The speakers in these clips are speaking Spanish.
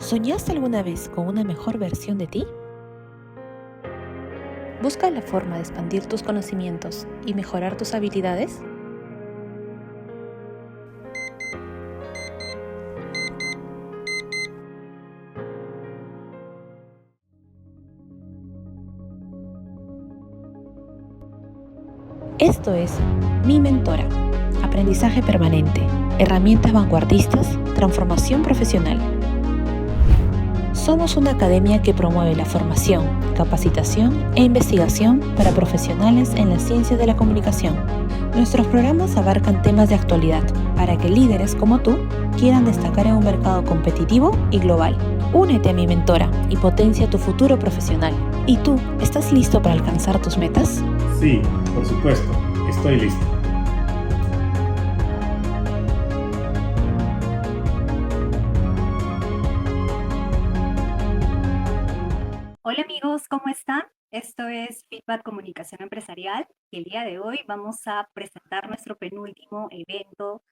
¿Soñaste alguna vez con una mejor versión de ti? ¿Buscas la forma de expandir tus conocimientos y mejorar tus habilidades? Esto es Mi Mentora, aprendizaje permanente, herramientas vanguardistas, transformación profesional. Somos una academia que promueve la formación, capacitación e investigación para profesionales en las ciencias de la comunicación. Nuestros programas abarcan temas de actualidad para que líderes como tú quieran destacar en un mercado competitivo y global. Únete a Mi Mentora y potencia tu futuro profesional. ¿Y tú, estás listo para alcanzar tus metas? Sí, por supuesto, estoy listo. Hola amigos, ¿cómo están? Esto es Feedback Comunicación Empresarial y el día de hoy vamos a presentar nuestro penúltimo evento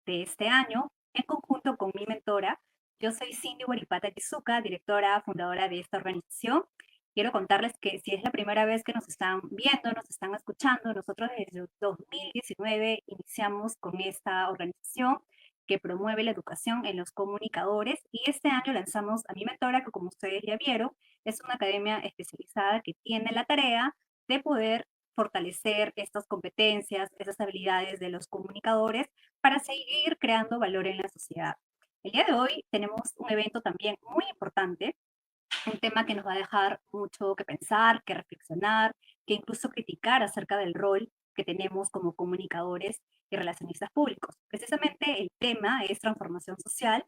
de este año en conjunto con mi mentora. Yo soy Cindy Waripata Kizuka, directora fundadora de esta organización. Quiero contarles que si es la primera vez que nos están viendo, nos están escuchando, nosotros desde el 2019 iniciamos con esta organización que promueve la educación en los comunicadores y este año lanzamos a mi mentora, que como ustedes ya vieron, es una academia especializada que tiene la tarea de poder fortalecer estas competencias, esas habilidades de los comunicadores para seguir creando valor en la sociedad. El día de hoy tenemos un evento también muy importante, un tema que nos va a dejar mucho que pensar, que reflexionar, que incluso criticar acerca del rol que tenemos como comunicadores y relacionistas públicos. Precisamente el tema es transformación social,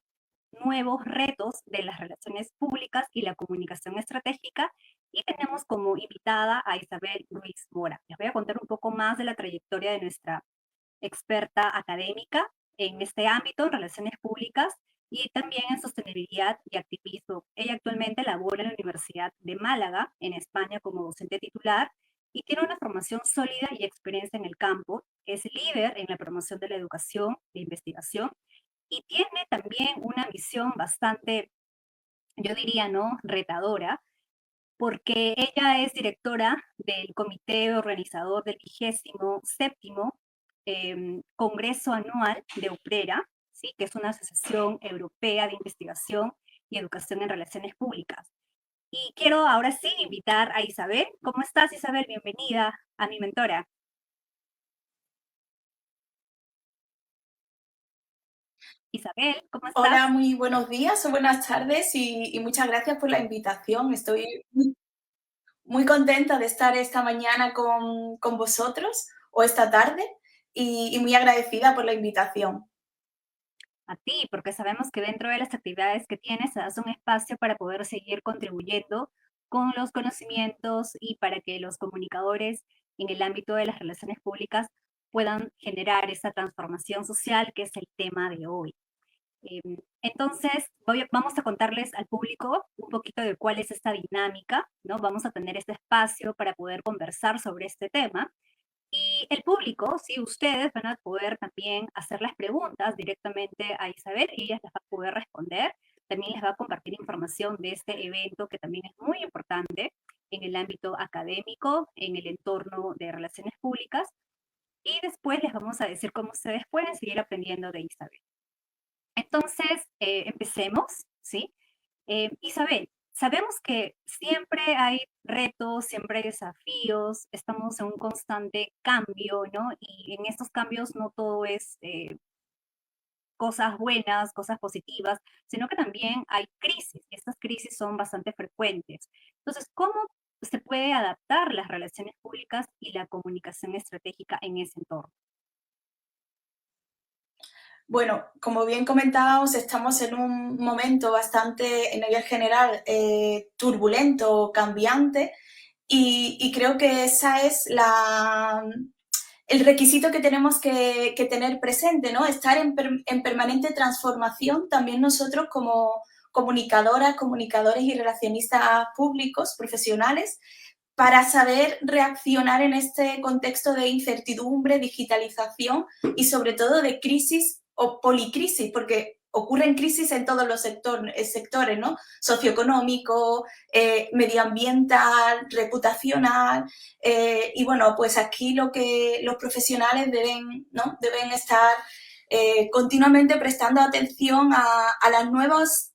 nuevos retos de las relaciones públicas y la comunicación estratégica, y tenemos como invitada a Isabel Ruiz Mora. Les voy a contar un poco más de la trayectoria de nuestra experta académica en este ámbito, en relaciones públicas y también en sostenibilidad y activismo. Ella actualmente labora en la Universidad de Málaga, en España, como docente titular y tiene una formación sólida y experiencia en el campo. Es líder en la promoción de la educación e investigación y tiene también una visión bastante, yo diría, ¿no?, retadora, porque ella es directora del comité organizador del 27º Congreso Anual de UPRERA, ¿sí?, que es una asociación europea de investigación y educación en relaciones públicas. Y quiero ahora sí invitar a Isabel. ¿Cómo estás, Isabel? Bienvenida a Mi Mentora. Isabel, ¿cómo estás? Hola, muy buenos días o buenas tardes y muchas gracias por la invitación. Estoy muy contenta de estar esta mañana con vosotros o esta tarde y muy agradecida por la invitación. A ti, porque sabemos que dentro de las actividades que tienes, te das un espacio para poder seguir contribuyendo con los conocimientos y para que los comunicadores en el ámbito de las relaciones públicas puedan generar esa transformación social que es el tema de hoy. Entonces, vamos a contarles al público un poquito de cuál es esta dinámica, ¿no? Vamos a tener este espacio para poder conversar sobre este tema. Y el público, sí, ustedes van a poder también hacer las preguntas directamente a Isabel y ella las va a poder responder. También les va a compartir información de este evento que también es muy importante en el ámbito académico, en el entorno de relaciones públicas. Y después les vamos a decir cómo ustedes pueden seguir aprendiendo de Isabel. Entonces, empecemos, ¿sí? Isabel, sabemos que siempre hay retos, siempre hay desafíos, estamos en un constante cambio, ¿no? Y en estos cambios no todo es cosas buenas, cosas positivas, sino que también hay crisis, y estas crisis son bastante frecuentes. Entonces, ¿cómo se puede adaptar las relaciones públicas y la comunicación estratégica en ese entorno? Bueno, como bien comentábamos, estamos en un momento bastante, en nivel general, turbulento, cambiante, y creo que esa es el requisito que tenemos que tener presente, ¿no? Estar en permanente transformación, también nosotros como comunicadoras, comunicadores y relacionistas públicos, profesionales, para saber reaccionar en este contexto de incertidumbre, digitalización y sobre todo de crisis o policrisis, porque ocurren crisis en todos los sectores, ¿no? Socioeconómico, medioambiental, reputacional, y bueno, pues aquí lo que los profesionales deben, ¿no? Deben estar continuamente prestando atención a los nuevos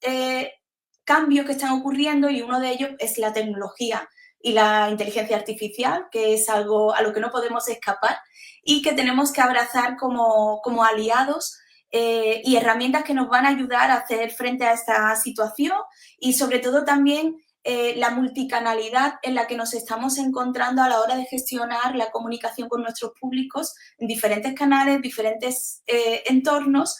cambios que están ocurriendo, y uno de ellos es la tecnología y la inteligencia artificial, que es algo a lo que no podemos escapar y que tenemos que abrazar como aliados y herramientas que nos van a ayudar a hacer frente a esta situación, y sobre todo también la multicanalidad en la que nos estamos encontrando a la hora de gestionar la comunicación con nuestros públicos en diferentes canales, diferentes entornos,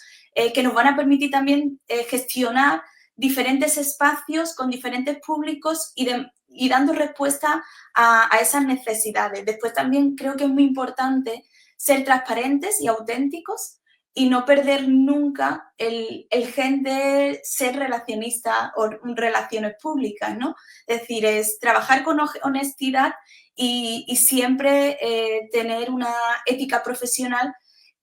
que nos van a permitir también gestionar diferentes espacios con diferentes públicos y dando respuesta a esas necesidades. Después también creo que es muy importante ser transparentes y auténticos y no perder nunca el gen de ser relacionista o relaciones públicas, ¿no? Es decir, es trabajar con honestidad y siempre tener una ética profesional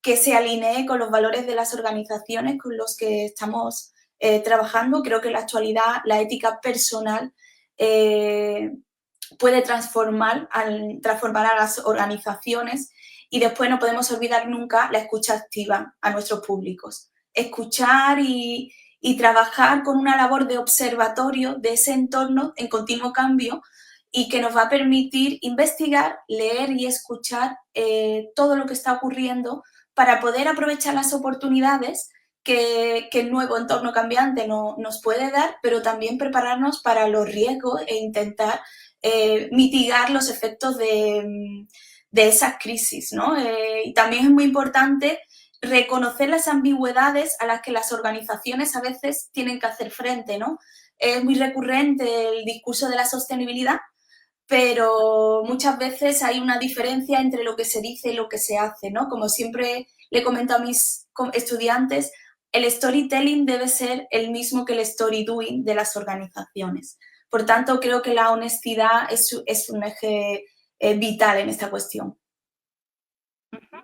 que se alinee con los valores de las organizaciones con los que estamos trabajando. Creo que en la actualidad la ética personal puede transformar a las organizaciones, y después no podemos olvidar nunca la escucha activa a nuestros públicos. Escuchar y trabajar con una labor de observatorio de ese entorno en continuo cambio, y que nos va a permitir investigar, leer y escuchar todo lo que está ocurriendo para poder aprovechar las oportunidades que el nuevo entorno cambiante nos puede dar, pero también prepararnos para los riesgos e intentar mitigar los efectos de esas crisis, ¿no? Y también es muy importante reconocer las ambigüedades a las que las organizaciones a veces tienen que hacer frente, ¿no? Es muy recurrente el discurso de la sostenibilidad, pero muchas veces hay una diferencia entre lo que se dice y lo que se hace, ¿no? Como siempre le comento a mis estudiantes, el storytelling debe ser el mismo que el story doing de las organizaciones. Por tanto, creo que la honestidad es un eje vital en esta cuestión.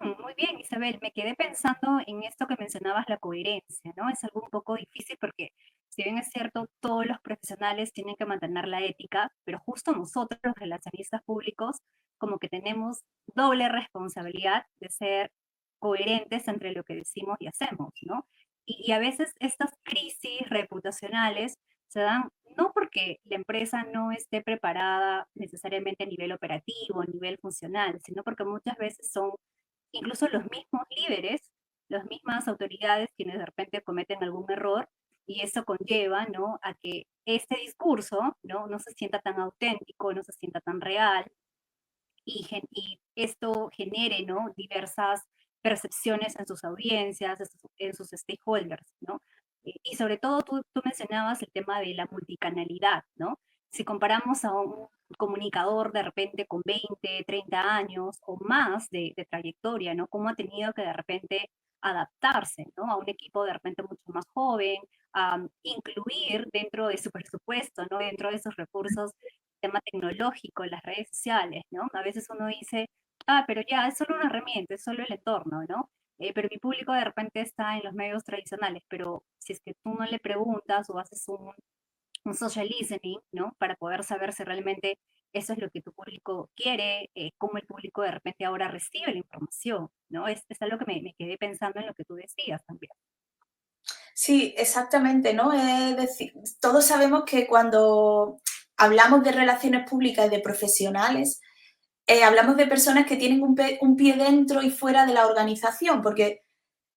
Muy bien, Isabel, me quedé pensando en esto que mencionabas, la coherencia, ¿no? Es algo un poco difícil porque, si bien es cierto, todos los profesionales tienen que mantener la ética, pero justo nosotros, los relacionistas públicos, como que tenemos doble responsabilidad de ser coherentes entre lo que decimos y hacemos, ¿no? Y a veces estas crisis reputacionales se dan no porque la empresa no esté preparada necesariamente a nivel operativo, a nivel funcional, sino porque muchas veces son incluso los mismos líderes, las mismas autoridades quienes de repente cometen algún error, y eso conlleva, ¿no?, a que este discurso, ¿no?, no se sienta tan auténtico, no se sienta tan real, y esto genere, ¿no?, diversas percepciones en sus audiencias, en sus stakeholders, ¿no? Y sobre todo tú mencionabas el tema de la multicanalidad, ¿no? Si comparamos a un comunicador de repente con 20, 30 años o más de trayectoria, ¿no? Cómo ha tenido que de repente adaptarse, ¿no? A un equipo de repente mucho más joven, a incluir dentro de su presupuesto, ¿no? Dentro de sus recursos, el tema tecnológico, las redes sociales, ¿no? A veces uno dice, pero ya, es solo una herramienta, es solo el entorno, ¿no? Pero mi público de repente está en los medios tradicionales, pero si es que tú no le preguntas o haces un social listening, ¿no? Para poder saber si realmente eso es lo que tu público quiere, cómo el público de repente ahora recibe la información, ¿no? Es algo que me quedé pensando en lo que tú decías también. Sí, exactamente, ¿no? Es decir, todos sabemos que cuando hablamos de relaciones públicas y de profesionales, hablamos de personas que tienen un pie dentro y fuera de la organización, porque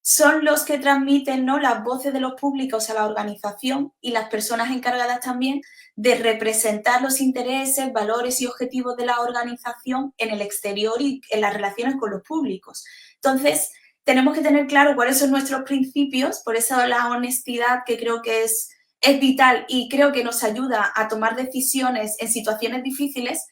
son los que transmiten, ¿no?, las voces de los públicos a la organización, y las personas encargadas también de representar los intereses, valores y objetivos de la organización en el exterior y en las relaciones con los públicos. Entonces, tenemos que tener claro cuáles son nuestros principios, por eso la honestidad, que creo que es vital y creo que nos ayuda a tomar decisiones en situaciones difíciles,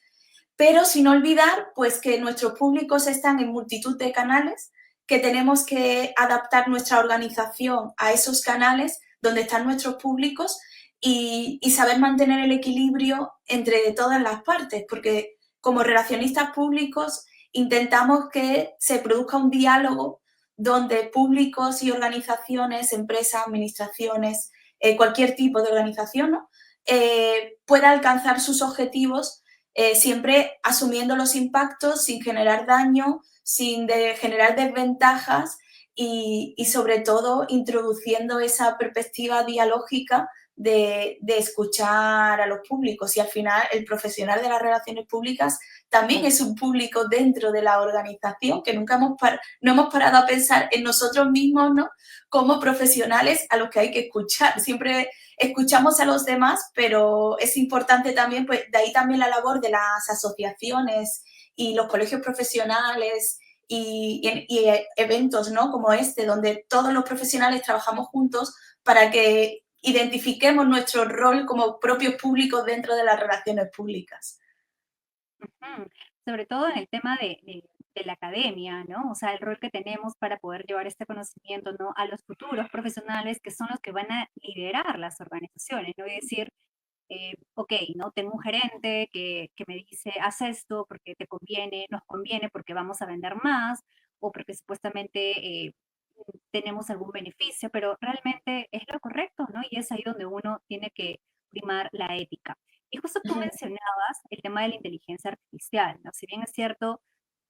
pero sin olvidar pues que nuestros públicos están en multitud de canales, que tenemos que adaptar nuestra organización a esos canales donde están nuestros públicos y saber mantener el equilibrio entre todas las partes, porque como relacionistas públicos intentamos que se produzca un diálogo donde públicos y organizaciones, empresas, administraciones, cualquier tipo de organización, ¿no? Pueda alcanzar sus objetivos siempre asumiendo los impactos sin generar daño, sin generar desventajas y sobre todo introduciendo esa perspectiva dialógica de escuchar a los públicos. Y al final el profesional de las relaciones públicas también es un público dentro de la organización, que nunca no hemos parado a pensar en nosotros mismos, ¿no? Como profesionales a los que hay que escuchar. Siempre escuchamos a los demás, pero es importante también, pues de ahí también la labor de las asociaciones y los colegios profesionales y eventos, ¿no? Como este, donde todos los profesionales trabajamos juntos para que identifiquemos nuestro rol como propios públicos dentro de las relaciones públicas. Sobre todo en el tema de la academia, ¿no? O sea, el rol que tenemos para poder llevar este conocimiento, ¿no? A los futuros profesionales que son los que van a liderar las organizaciones, ¿no? Y decir, ok, ¿no? Tengo un gerente que me dice, haz esto porque te conviene, nos conviene porque vamos a vender más o porque supuestamente tenemos algún beneficio, pero realmente es lo correcto, ¿no? Y es ahí donde uno tiene que primar la ética. Y justo tú mencionabas el tema de la inteligencia artificial, ¿no? Si bien es cierto,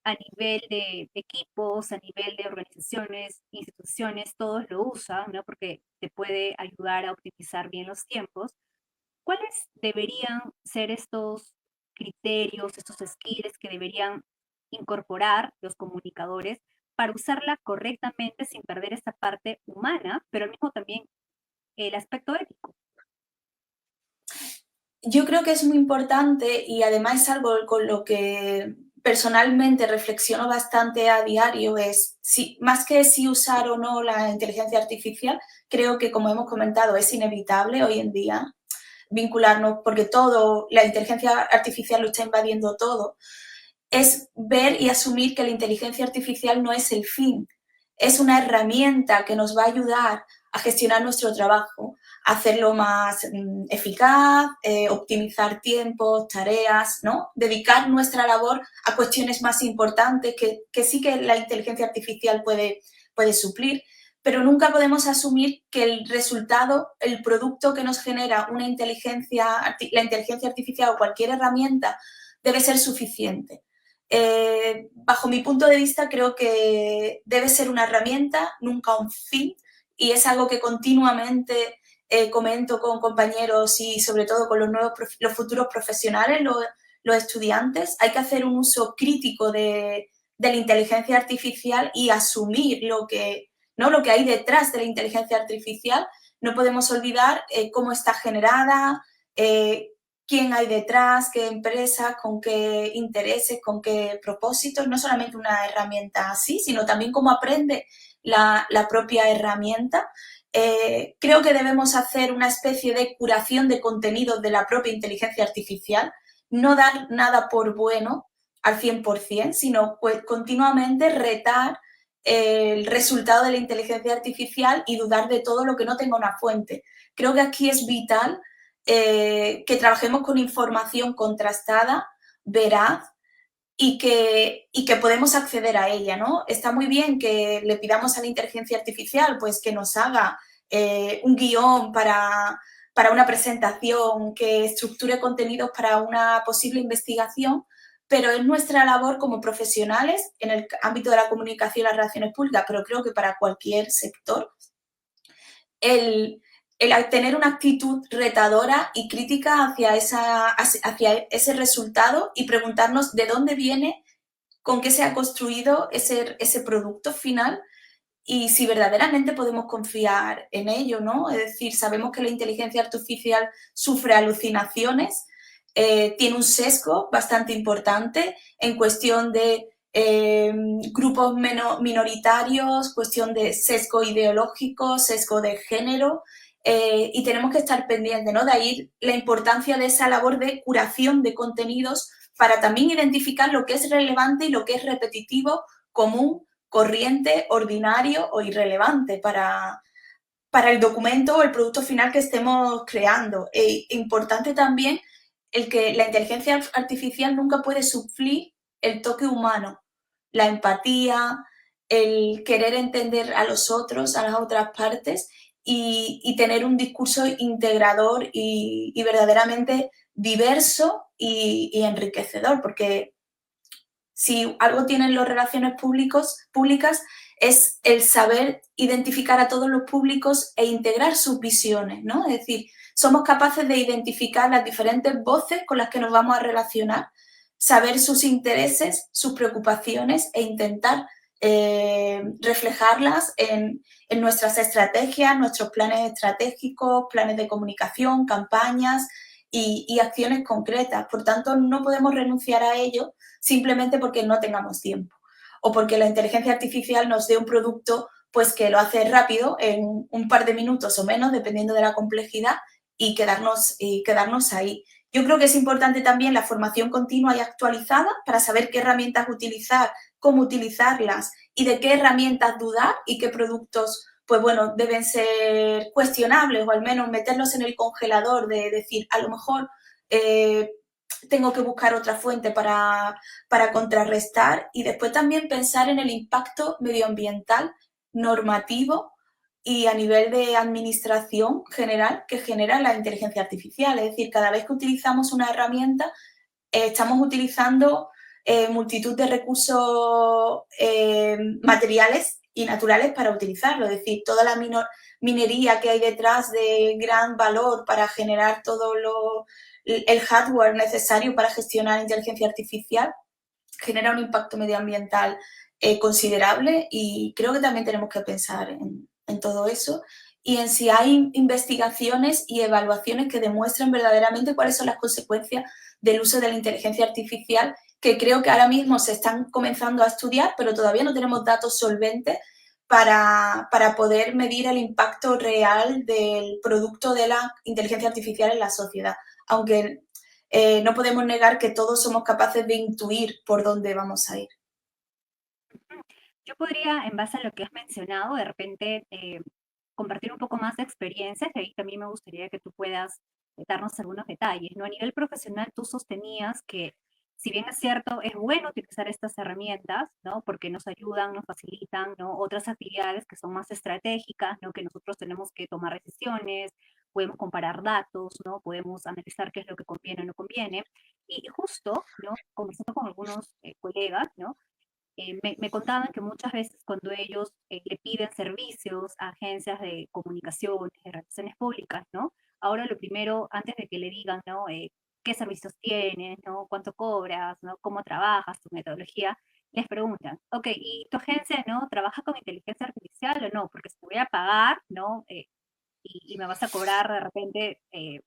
a nivel de equipos, a nivel de organizaciones, instituciones, todos lo usan, ¿no? Porque te puede ayudar a optimizar bien los tiempos. ¿Cuáles deberían ser estos criterios, estos skills que deberían incorporar los comunicadores para usarla correctamente sin perder esta parte humana, pero al mismo también el aspecto ético? Yo creo que es muy importante y además es algo con lo que personalmente reflexiono bastante a diario, es más que si usar o no la inteligencia artificial, creo que, como hemos comentado, es inevitable hoy en día vincularnos, porque la inteligencia artificial lo está invadiendo todo, es ver y asumir que la inteligencia artificial no es el fin, es una herramienta que nos va a ayudar a gestionar nuestro trabajo, a hacerlo más eficaz, optimizar tiempos, tareas, ¿no? Dedicar nuestra labor a cuestiones más importantes que sí que la inteligencia artificial puede suplir, pero nunca podemos asumir que el resultado, el producto que nos genera la inteligencia artificial o cualquier herramienta debe ser suficiente. Bajo mi punto de vista, creo que debe ser una herramienta, nunca un fin, y es algo que continuamente comento con compañeros y sobre todo con los futuros profesionales, los estudiantes. Hay que hacer un uso crítico de la inteligencia artificial y asumir lo que hay detrás de la inteligencia artificial. No podemos olvidar cómo está generada, quién hay detrás, qué empresas, con qué intereses, con qué propósitos. No solamente una herramienta así, sino también cómo aprende la propia herramienta. Creo que debemos hacer una especie de curación de contenidos de la propia inteligencia artificial, no dar nada por bueno al 100%, sino pues, continuamente retar el resultado de la inteligencia artificial y dudar de todo lo que no tenga una fuente. Creo que aquí es vital que trabajemos con información contrastada, veraz, y que podemos acceder a ella, ¿no? Está muy bien que le pidamos a la inteligencia artificial pues, que nos haga un guión para una presentación, que estructure contenidos para una posible investigación, pero es nuestra labor como profesionales en el ámbito de la comunicación y las relaciones públicas, pero creo que para cualquier sector, el tener una actitud retadora y crítica hacia ese resultado y preguntarnos de dónde viene, con qué se ha construido ese producto final y si verdaderamente podemos confiar en ello, ¿no? Es decir, sabemos que la inteligencia artificial sufre alucinaciones, tiene un sesgo bastante importante en cuestión de grupos minoritarios, cuestión de sesgo ideológico, sesgo de género, y tenemos que estar pendientes, ¿no? De ahí la importancia de esa labor de curación de contenidos para también identificar lo que es relevante y lo que es repetitivo, común, corriente, ordinario o irrelevante para el documento o el producto final que estemos creando. Importante también el que la inteligencia artificial nunca puede suplir el toque humano, la empatía, el querer entender a los otros, a las otras partes y tener un discurso integrador y verdaderamente diverso y enriquecedor, porque si algo tienen las relaciones públicas es el saber identificar a todos los públicos e integrar sus visiones, ¿no? Es decir, somos capaces de identificar las diferentes voces con las que nos vamos a relacionar, saber sus intereses, sus preocupaciones e intentar reflejarlas en nuestras estrategias, nuestros planes estratégicos, planes de comunicación, campañas y acciones concretas. Por tanto, no podemos renunciar a ello simplemente porque no tengamos tiempo o porque la inteligencia artificial nos dé un producto pues que lo hace rápido, en un par de minutos o menos, dependiendo de la complejidad, y quedarnos ahí. Yo creo que es importante también la formación continua y actualizada para saber qué herramientas utilizar, cómo utilizarlas y de qué herramientas dudar y qué productos pues bueno, deben ser cuestionables o al menos meterlos en el congelador de decir, a lo mejor tengo que buscar otra fuente para contrarrestar y después también pensar en el impacto medioambiental, normativo y a nivel de administración general que genera la inteligencia artificial. Es decir, cada vez que utilizamos una herramienta, estamos utilizando multitud de recursos materiales y naturales para utilizarlo. Es decir, toda la minería que hay detrás de gran valor para generar todo el hardware necesario para gestionar inteligencia artificial genera un impacto medioambiental considerable y creo que también tenemos que pensar en todo eso y en si hay investigaciones y evaluaciones que demuestren verdaderamente cuáles son las consecuencias del uso de la inteligencia artificial, que creo que ahora mismo se están comenzando a estudiar, pero todavía no tenemos datos solventes para poder medir el impacto real del producto de la inteligencia artificial en la sociedad. Aunque no podemos negar que todos somos capaces de intuir por dónde vamos a ir. Yo podría, en base a lo que has mencionado, de repente compartir un poco más de experiencias, y ahí también me gustaría que tú puedas darnos algunos detalles, ¿no? A nivel profesional, tú sostenías que, si bien es cierto, es bueno utilizar estas herramientas, ¿no? Porque nos ayudan, nos facilitan, ¿no? Otras actividades que son más estratégicas, ¿no? Que nosotros tenemos que tomar decisiones, podemos comparar datos, ¿no? Podemos analizar qué es lo que conviene o no conviene. Y justo, ¿no? Conversando con algunos colegas, ¿no? Me contaban que muchas veces cuando ellos le piden servicios a agencias de comunicaciones, de relaciones públicas, ¿no? Ahora lo primero, antes de que le digan, ¿no? ¿Qué servicios tienes, ¿no? ¿Cuánto cobras, ¿no? ¿Cómo trabajas, tu metodología? Les preguntan, ok, ¿y tu agencia, ¿no? ¿Trabaja con inteligencia artificial o no? Porque si te voy a pagar, ¿no? Y me vas a cobrar de repente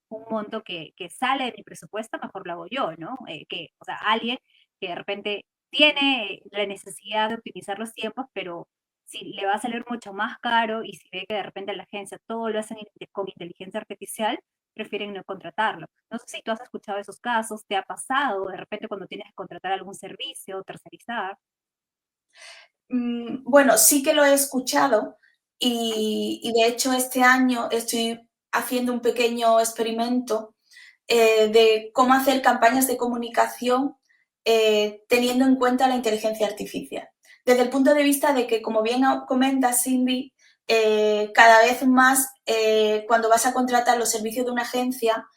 un monto que sale de mi presupuesto, mejor lo hago yo, ¿no? O sea, alguien que de repente tiene la necesidad de optimizar los tiempos, pero si le va a salir mucho más caro y si ve que de repente la agencia todo lo hacen con inteligencia artificial, prefieren no contratarlo. No sé si tú has escuchado esos casos, te ha pasado de repente cuando tienes que contratar algún servicio, tercerizar. Bueno, sí que lo he escuchado y de hecho este año estoy haciendo un pequeño experimento de cómo hacer campañas de comunicación teniendo en cuenta la inteligencia artificial. Desde el punto de vista de que, como bien comenta Cindy, cada vez más cuando vas a contratar los servicios de una agencia,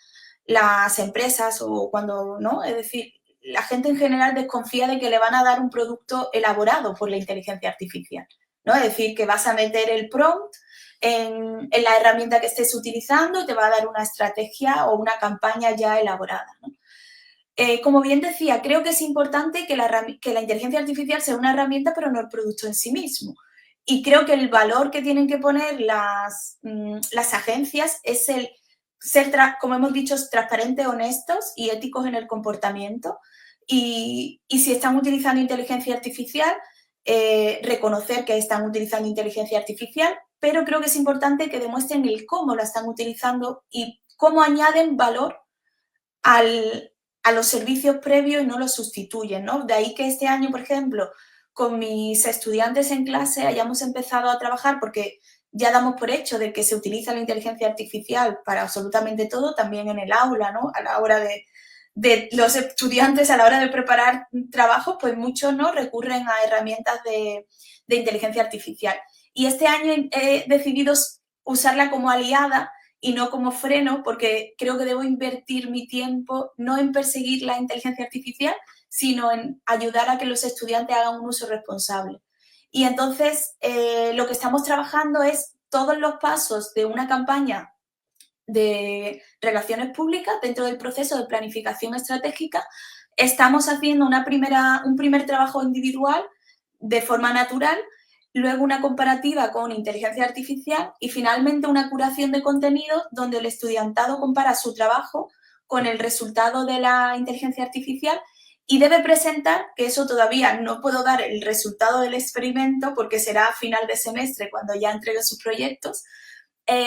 las empresas o cuando, ¿no? Es decir, la gente en general desconfía de que le van a dar un producto elaborado por la inteligencia artificial, ¿no? Es decir, que vas a meter el prompt en la herramienta que estés utilizando y te va a dar una estrategia o una campaña ya elaborada, ¿no? Como bien decía, creo que es importante que la inteligencia artificial sea una herramienta, pero no el producto en sí mismo. Y creo que el valor que tienen que poner las agencias es el ser, como hemos dicho, transparentes, honestos y éticos en el comportamiento. Y si están utilizando inteligencia artificial, reconocer que están utilizando inteligencia artificial, pero creo que es importante que demuestren el cómo la están utilizando y cómo añaden valor a los servicios previos y no los sustituyen, ¿no? De ahí que este año, por ejemplo, con mis estudiantes en clase hayamos empezado a trabajar porque ya damos por hecho de que se utiliza la inteligencia artificial para absolutamente todo, también en el aula, ¿no? A la hora de los estudiantes a la hora de preparar trabajos, pues muchos no recurren a herramientas de inteligencia artificial. Y este año he decidido usarla como aliada y no como freno, porque creo que debo invertir mi tiempo no en perseguir la inteligencia artificial, sino en ayudar a que los estudiantes hagan un uso responsable. Y entonces lo que estamos trabajando es todos los pasos de una campaña de relaciones públicas dentro del proceso de planificación estratégica. Estamos haciendo un primer trabajo individual de forma natural, luego una comparativa con inteligencia artificial y finalmente una curación de contenidos donde el estudiantado compara su trabajo con el resultado de la inteligencia artificial y debe presentar, que eso todavía no puedo dar el resultado del experimento porque será a final de semestre cuando ya entregue sus proyectos,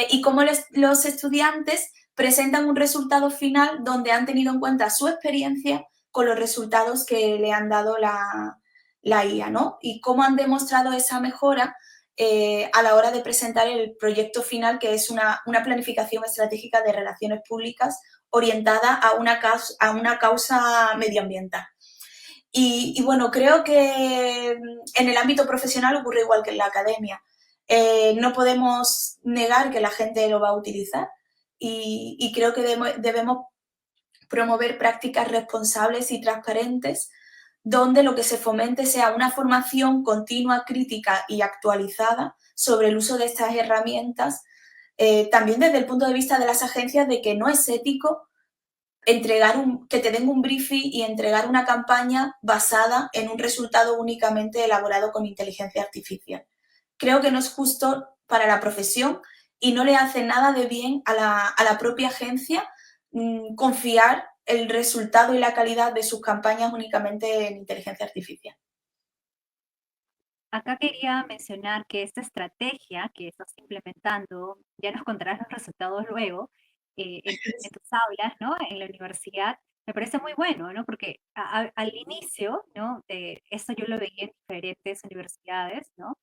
y cómo los estudiantes presentan un resultado final donde han tenido en cuenta su experiencia con los resultados que le han dado la IA, ¿no? Y cómo han demostrado esa mejora a la hora de presentar el proyecto final, que es una planificación estratégica de relaciones públicas orientada a una causa medioambiental. Y bueno, creo que en el ámbito profesional ocurre igual que en la academia. No podemos negar que la gente lo va a utilizar y creo que debemos promover prácticas responsables y transparentes donde lo que se fomente sea una formación continua, crítica y actualizada sobre el uso de estas herramientas, también desde el punto de vista de las agencias, de que no es ético que te den un briefing y entregar una campaña basada en un resultado únicamente elaborado con inteligencia artificial. Creo que no es justo para la profesión y no le hace nada de bien a la propia agencia confiar el resultado y la calidad de sus campañas únicamente en inteligencia artificial. Acá quería mencionar que esta estrategia que estás implementando, ya nos contarás los resultados luego, en tus aulas, ¿no? En la universidad, me parece muy bueno, ¿no? Porque al inicio, ¿no? Esto yo lo veía en diferentes universidades, ¿no?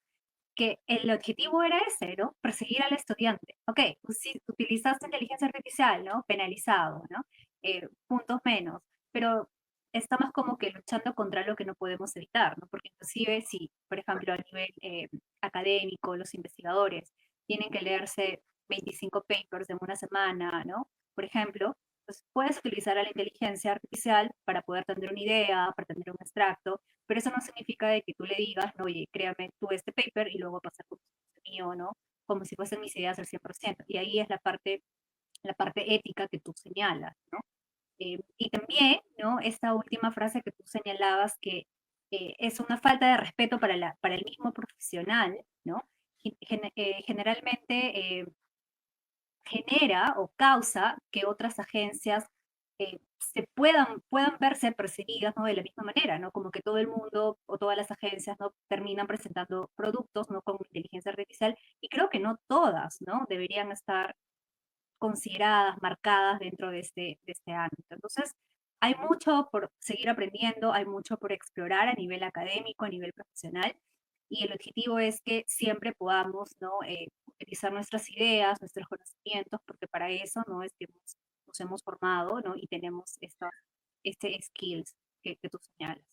Que el objetivo era ese, ¿no? Perseguir al estudiante. Ok, si utilizaste inteligencia artificial, ¿no? Penalizado, ¿no? Puntos menos, pero estamos como que luchando contra lo que no podemos evitar, ¿no? Porque inclusive si, por ejemplo, a nivel académico, los investigadores tienen que leerse 25 papers en una semana, ¿no? Por ejemplo, pues puedes utilizar a la inteligencia artificial para poder tener una idea, para tener un extracto, pero eso no significa de que tú le digas, no, oye, créame tú este paper y luego pasar por el mío, ¿no? Como si fuesen mis ideas al 100%. Y ahí es la parte ética que tú señalas, ¿no? Y también, ¿no? Esta última frase que tú señalabas que es una falta de respeto para el mismo profesional, ¿no? Generalmente genera o causa que otras agencias puedan verse perseguidas, ¿no? De la misma manera, ¿no? Como que todo el mundo o todas las agencias, ¿no? Terminan presentando productos, ¿no? Con inteligencia artificial y creo que no todas, ¿no? Deberían estar consideradas, marcadas dentro de este ámbito. Entonces, hay mucho por seguir aprendiendo, hay mucho por explorar a nivel académico, a nivel profesional, y el objetivo es que siempre podamos, ¿no? Utilizar nuestras ideas, nuestros conocimientos, porque para eso no es que nos hemos formado, ¿no? Y tenemos este skills que tú señalas.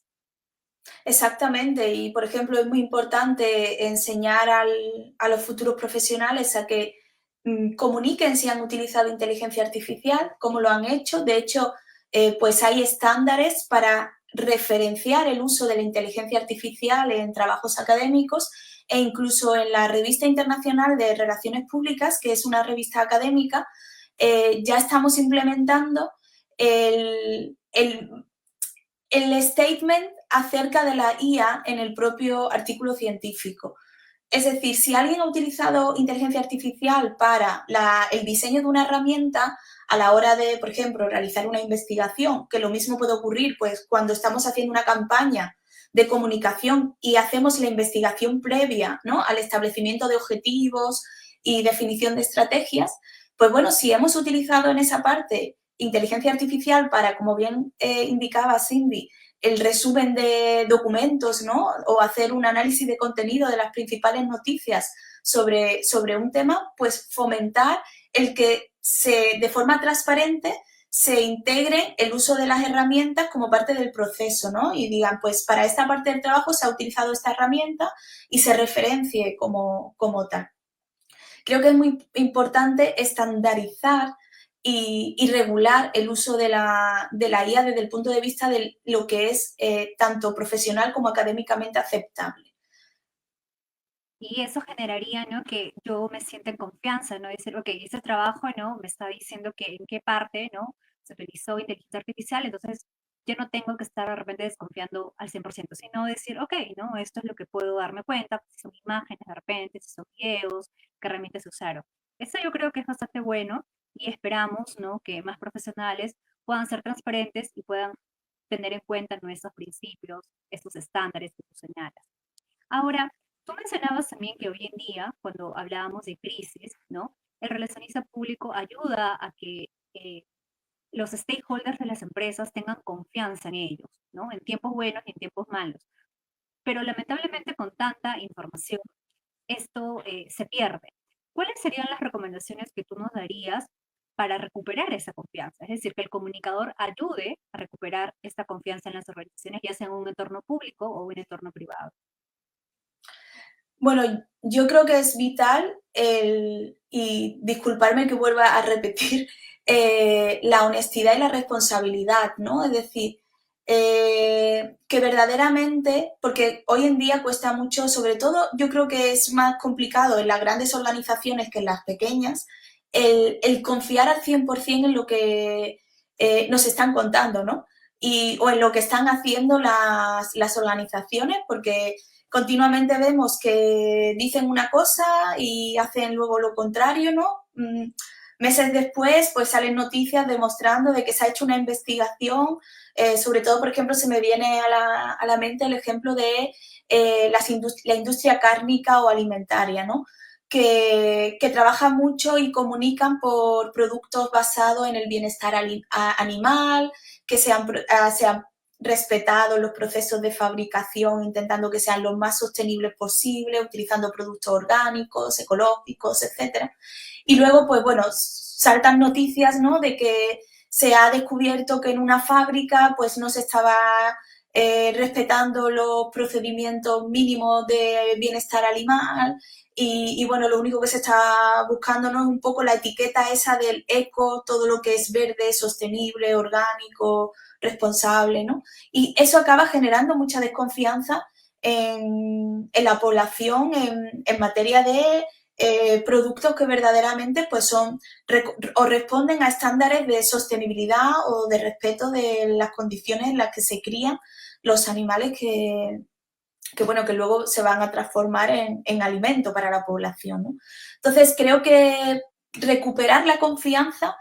Exactamente, y por ejemplo es muy importante enseñar a los futuros profesionales a que comuniquen si han utilizado inteligencia artificial, cómo lo han hecho. De hecho, pues hay estándares para referenciar el uso de la inteligencia artificial en trabajos académicos e incluso en la Revista Internacional de Relaciones Públicas, que es una revista académica, ya estamos implementando el statement acerca de la IA en el propio artículo científico. Es decir, si alguien ha utilizado inteligencia artificial para el diseño de una herramienta a la hora de, por ejemplo, realizar una investigación, que lo mismo puede ocurrir pues, cuando estamos haciendo una campaña de comunicación y hacemos la investigación previa, ¿no? Al establecimiento de objetivos y definición de estrategias, pues bueno, si hemos utilizado en esa parte inteligencia artificial para, como bien indicaba Cindy, el resumen de documentos, ¿no? O hacer un análisis de contenido de las principales noticias sobre un tema, pues fomentar el que de forma transparente se integre el uso de las herramientas como parte del proceso, ¿no? Y digan, pues para esta parte del trabajo se ha utilizado esta herramienta y se referencie como tal. Creo que es muy importante estandarizar y regular el uso de la IA desde el punto de vista de lo que es tanto profesional como académicamente aceptable. Y eso generaría, ¿no? Que yo me sienta en confianza, ¿no? Decir, ok, este trabajo, ¿no? Me está diciendo que en qué parte, ¿no? Se utilizó inteligencia artificial, entonces yo no tengo que estar de repente desconfiando al 100%, sino decir, ok, ¿no? Esto es lo que puedo darme cuenta, si son imágenes de repente, si son videos, qué herramientas se usaron. Eso yo creo que es bastante bueno y esperamos, ¿no? Que más profesionales puedan ser transparentes y puedan tener en cuenta nuestros principios, estos estándares que tú señalas. Ahora, tú mencionabas también que hoy en día, cuando hablábamos de crisis, ¿no? El relacionista público ayuda a que los stakeholders de las empresas tengan confianza en ellos, ¿no? En tiempos buenos y en tiempos malos. Pero lamentablemente con tanta información, esto se pierde. ¿Cuáles serían las recomendaciones que tú nos darías para recuperar esa confianza? Es decir, que el comunicador ayude a recuperar esta confianza en las organizaciones, ya sea en un entorno público o un entorno privado. Bueno, yo creo que es vital y disculparme que vuelva a repetir, la honestidad y la responsabilidad, ¿no? Es decir, que verdaderamente, porque hoy en día cuesta mucho, sobre todo yo creo que es más complicado en las grandes organizaciones que en las pequeñas, el confiar al 100% en lo que nos están contando, ¿no? O en lo que están haciendo las organizaciones, porque continuamente vemos que dicen una cosa y hacen luego lo contrario, ¿no? Meses después, pues salen noticias demostrando de que se ha hecho una investigación, sobre todo, por ejemplo, se me viene a la mente el ejemplo de la industria cárnica o alimentaria, ¿no? Que trabaja mucho y comunican por productos basados en el bienestar animal, que se han respetado los procesos de fabricación, intentando que sean lo más sostenibles posible, utilizando productos orgánicos, ecológicos, etcétera. Y luego, pues bueno, saltan noticias, ¿no? De que se ha descubierto que en una fábrica pues no se estaba respetando los procedimientos mínimos de bienestar animal y bueno, lo único que se está buscando, ¿no? Es un poco la etiqueta esa del eco, todo lo que es verde, sostenible, orgánico, responsable, ¿no? Y eso acaba generando mucha desconfianza en la población en materia de productos que verdaderamente pues son o responden a estándares de sostenibilidad o de respeto de las condiciones en las que se crían los animales que bueno, que luego se van a transformar en alimento para la población, ¿no? Entonces, creo que recuperar la confianza,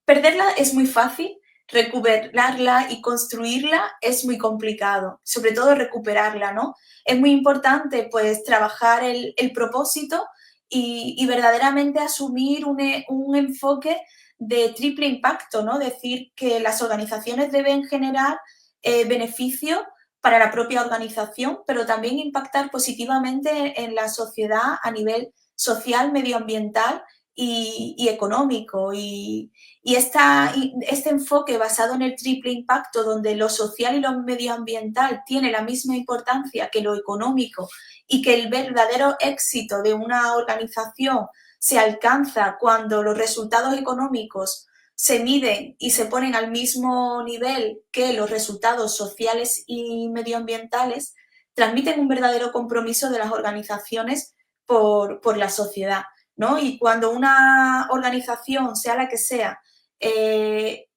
perderla es muy fácil, recuperarla y construirla es muy complicado, sobre todo recuperarla, ¿no? Es muy importante, pues, trabajar el propósito y verdaderamente asumir un enfoque de triple impacto, ¿no? Decir que las organizaciones deben generar beneficios para la propia organización, pero también impactar positivamente en la sociedad a nivel social, medioambiental y económico. Y este enfoque basado en el triple impacto, donde lo social y lo medioambiental tiene la misma importancia que lo económico y que el verdadero éxito de una organización se alcanza cuando los resultados económicos se miden y se ponen al mismo nivel que los resultados sociales y medioambientales, transmiten un verdadero compromiso de las organizaciones por la sociedad, ¿no? Y cuando una organización, sea la que sea,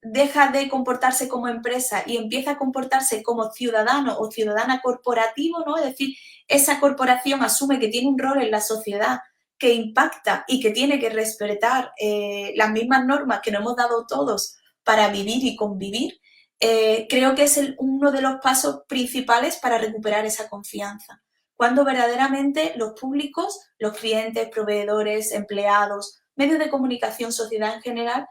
deja de comportarse como empresa y empieza a comportarse como ciudadano o ciudadana corporativo, ¿no? Es decir, esa corporación asume que tiene un rol en la sociedad que impacta y que tiene que respetar las mismas normas que nos hemos dado todos para vivir y convivir, creo que es uno de los pasos principales para recuperar esa confianza. Cuando verdaderamente los públicos, los clientes, proveedores, empleados, medios de comunicación, sociedad en general,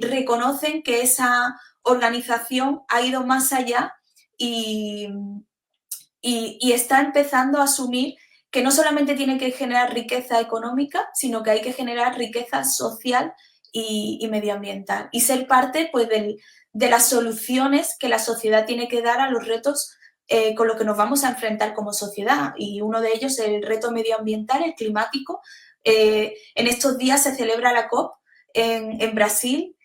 reconocen que esa organización ha ido más allá y está empezando a asumir que no solamente tiene que generar riqueza económica, sino que hay que generar riqueza social y medioambiental. Y ser parte pues, de las soluciones que la sociedad tiene que dar a los retos con los que nos vamos a enfrentar como sociedad. Y uno de ellos es el reto medioambiental, el climático. En estos días se celebra la COP en Brasil,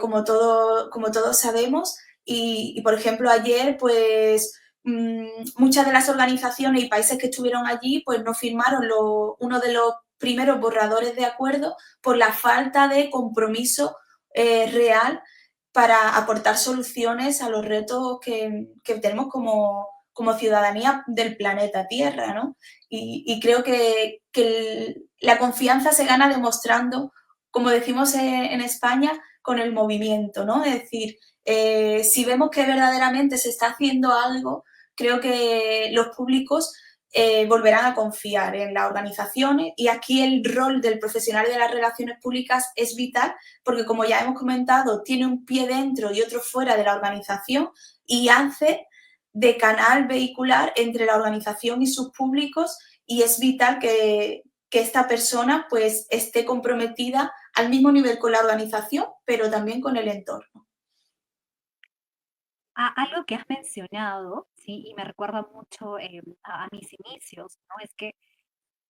como todos sabemos. Y, por ejemplo, ayer, pues, muchas de las organizaciones y países que estuvieron allí, pues, no firmaron uno de los primeros borradores de acuerdo por la falta de compromiso real para aportar soluciones a los retos que tenemos como ciudadanía del planeta Tierra, ¿no? Y creo que la confianza se gana demostrando, como decimos en España, con el movimiento, ¿no? Es decir, si vemos que verdaderamente se está haciendo algo, creo que los públicos volverán a confiar en las organizaciones, y aquí el rol del profesional de las relaciones públicas es vital porque, como ya hemos comentado, tiene un pie dentro y otro fuera de la organización y hace de canal vehicular entre la organización y sus públicos, y es vital que esta persona pues esté comprometida al mismo nivel con la organización, pero también con el entorno. Algo que has mencionado, ¿sí? Y me recuerda mucho a mis inicios, ¿no? Es que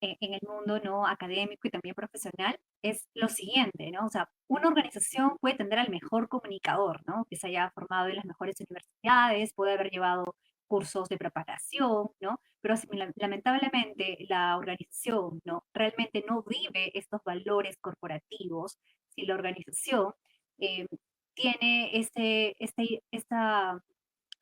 en el mundo no académico y también profesional es lo siguiente, ¿no? O sea, una organización puede tener al mejor comunicador, ¿no? Que se haya formado en las mejores universidades, puede haber llevado cursos de preparación, ¿no? Pero si lamentablemente la organización, ¿no? Realmente no vive estos valores corporativos, si la organización eh, tiene esta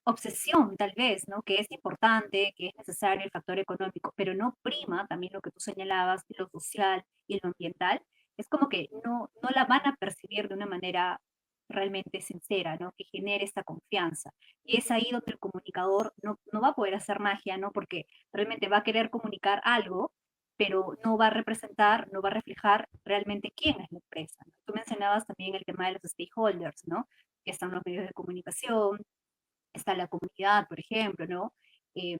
obsesión tal vez, ¿no? Que es importante, que es necesario el factor económico, pero no prima también lo que tú señalabas, lo social y lo ambiental, es como que no la van a percibir de una manera realmente sincera, ¿no? Que genere esta confianza. Y es ahí donde el comunicador no va a poder hacer magia, ¿no? Porque realmente va a querer comunicar algo, pero no va a representar, no va a reflejar realmente quién es la empresa, ¿no? Tú mencionabas también el tema de los stakeholders, ¿no? Que están los medios de comunicación, está la comunidad, por ejemplo, ¿no? Eh,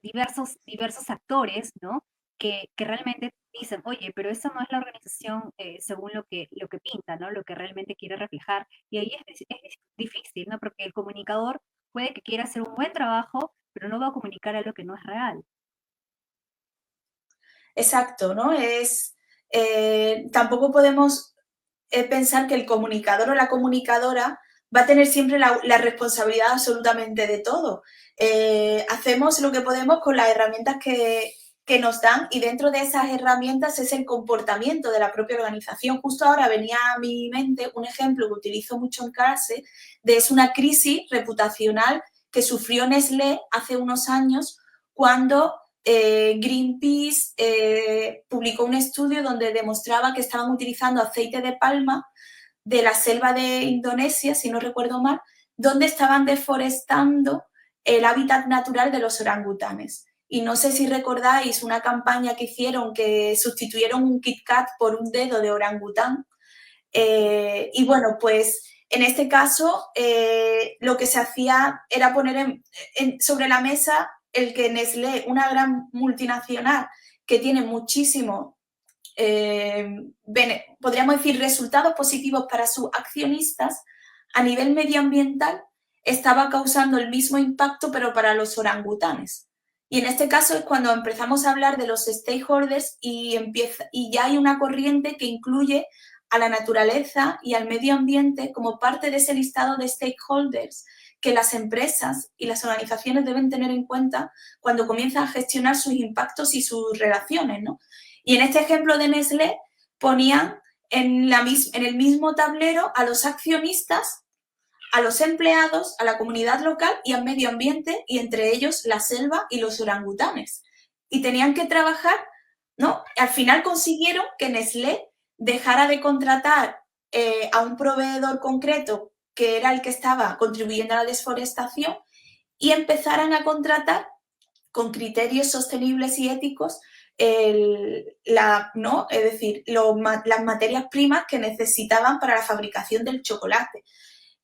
diversos actores, ¿no? Que realmente dicen, oye, pero esa no es la organización según lo que pinta, ¿no? Lo que realmente quiere reflejar. Y ahí es difícil, ¿no? Porque el comunicador puede que quiera hacer un buen trabajo, pero no va a comunicar algo que no es real. Exacto, ¿no? Tampoco podemos pensar que el comunicador o la comunicadora va a tener siempre la responsabilidad absolutamente de todo. Hacemos lo que podemos con las herramientas que nos dan, y dentro de esas herramientas es el comportamiento de la propia organización. Justo ahora venía a mi mente un ejemplo que utilizo mucho en clase, es una crisis reputacional que sufrió Nestlé hace unos años cuando Greenpeace publicó un estudio donde demostraba que estaban utilizando aceite de palma de la selva de Indonesia, si no recuerdo mal, donde estaban deforestando el hábitat natural de los orangutanes. Y no sé si recordáis una campaña que hicieron que sustituyeron un Kit Kat por un dedo de orangután. Y bueno, pues en este caso lo que se hacía era poner sobre la mesa el que Nestlé, una gran multinacional que tiene muchísimo, podríamos decir, resultados positivos para sus accionistas, a nivel medioambiental estaba causando el mismo impacto, pero para los orangutanes. Y en este caso es cuando empezamos a hablar de los stakeholders y ya hay una corriente que incluye a la naturaleza y al medio ambiente como parte de ese listado de stakeholders que las empresas y las organizaciones deben tener en cuenta cuando comienzan a gestionar sus impactos y sus relaciones, ¿no? Y en este ejemplo de Nestlé ponían en el mismo tablero a los accionistas, a los empleados, a la comunidad local y al medio ambiente, y entre ellos la selva y los orangutanes. Y tenían que trabajar, ¿no? Al final consiguieron que Nestlé dejara de contratar a un proveedor concreto que era el que estaba contribuyendo a la desforestación, y empezaran a contratar con criterios sostenibles y éticos ¿no? Es decir, las materias primas que necesitaban para la fabricación del chocolate.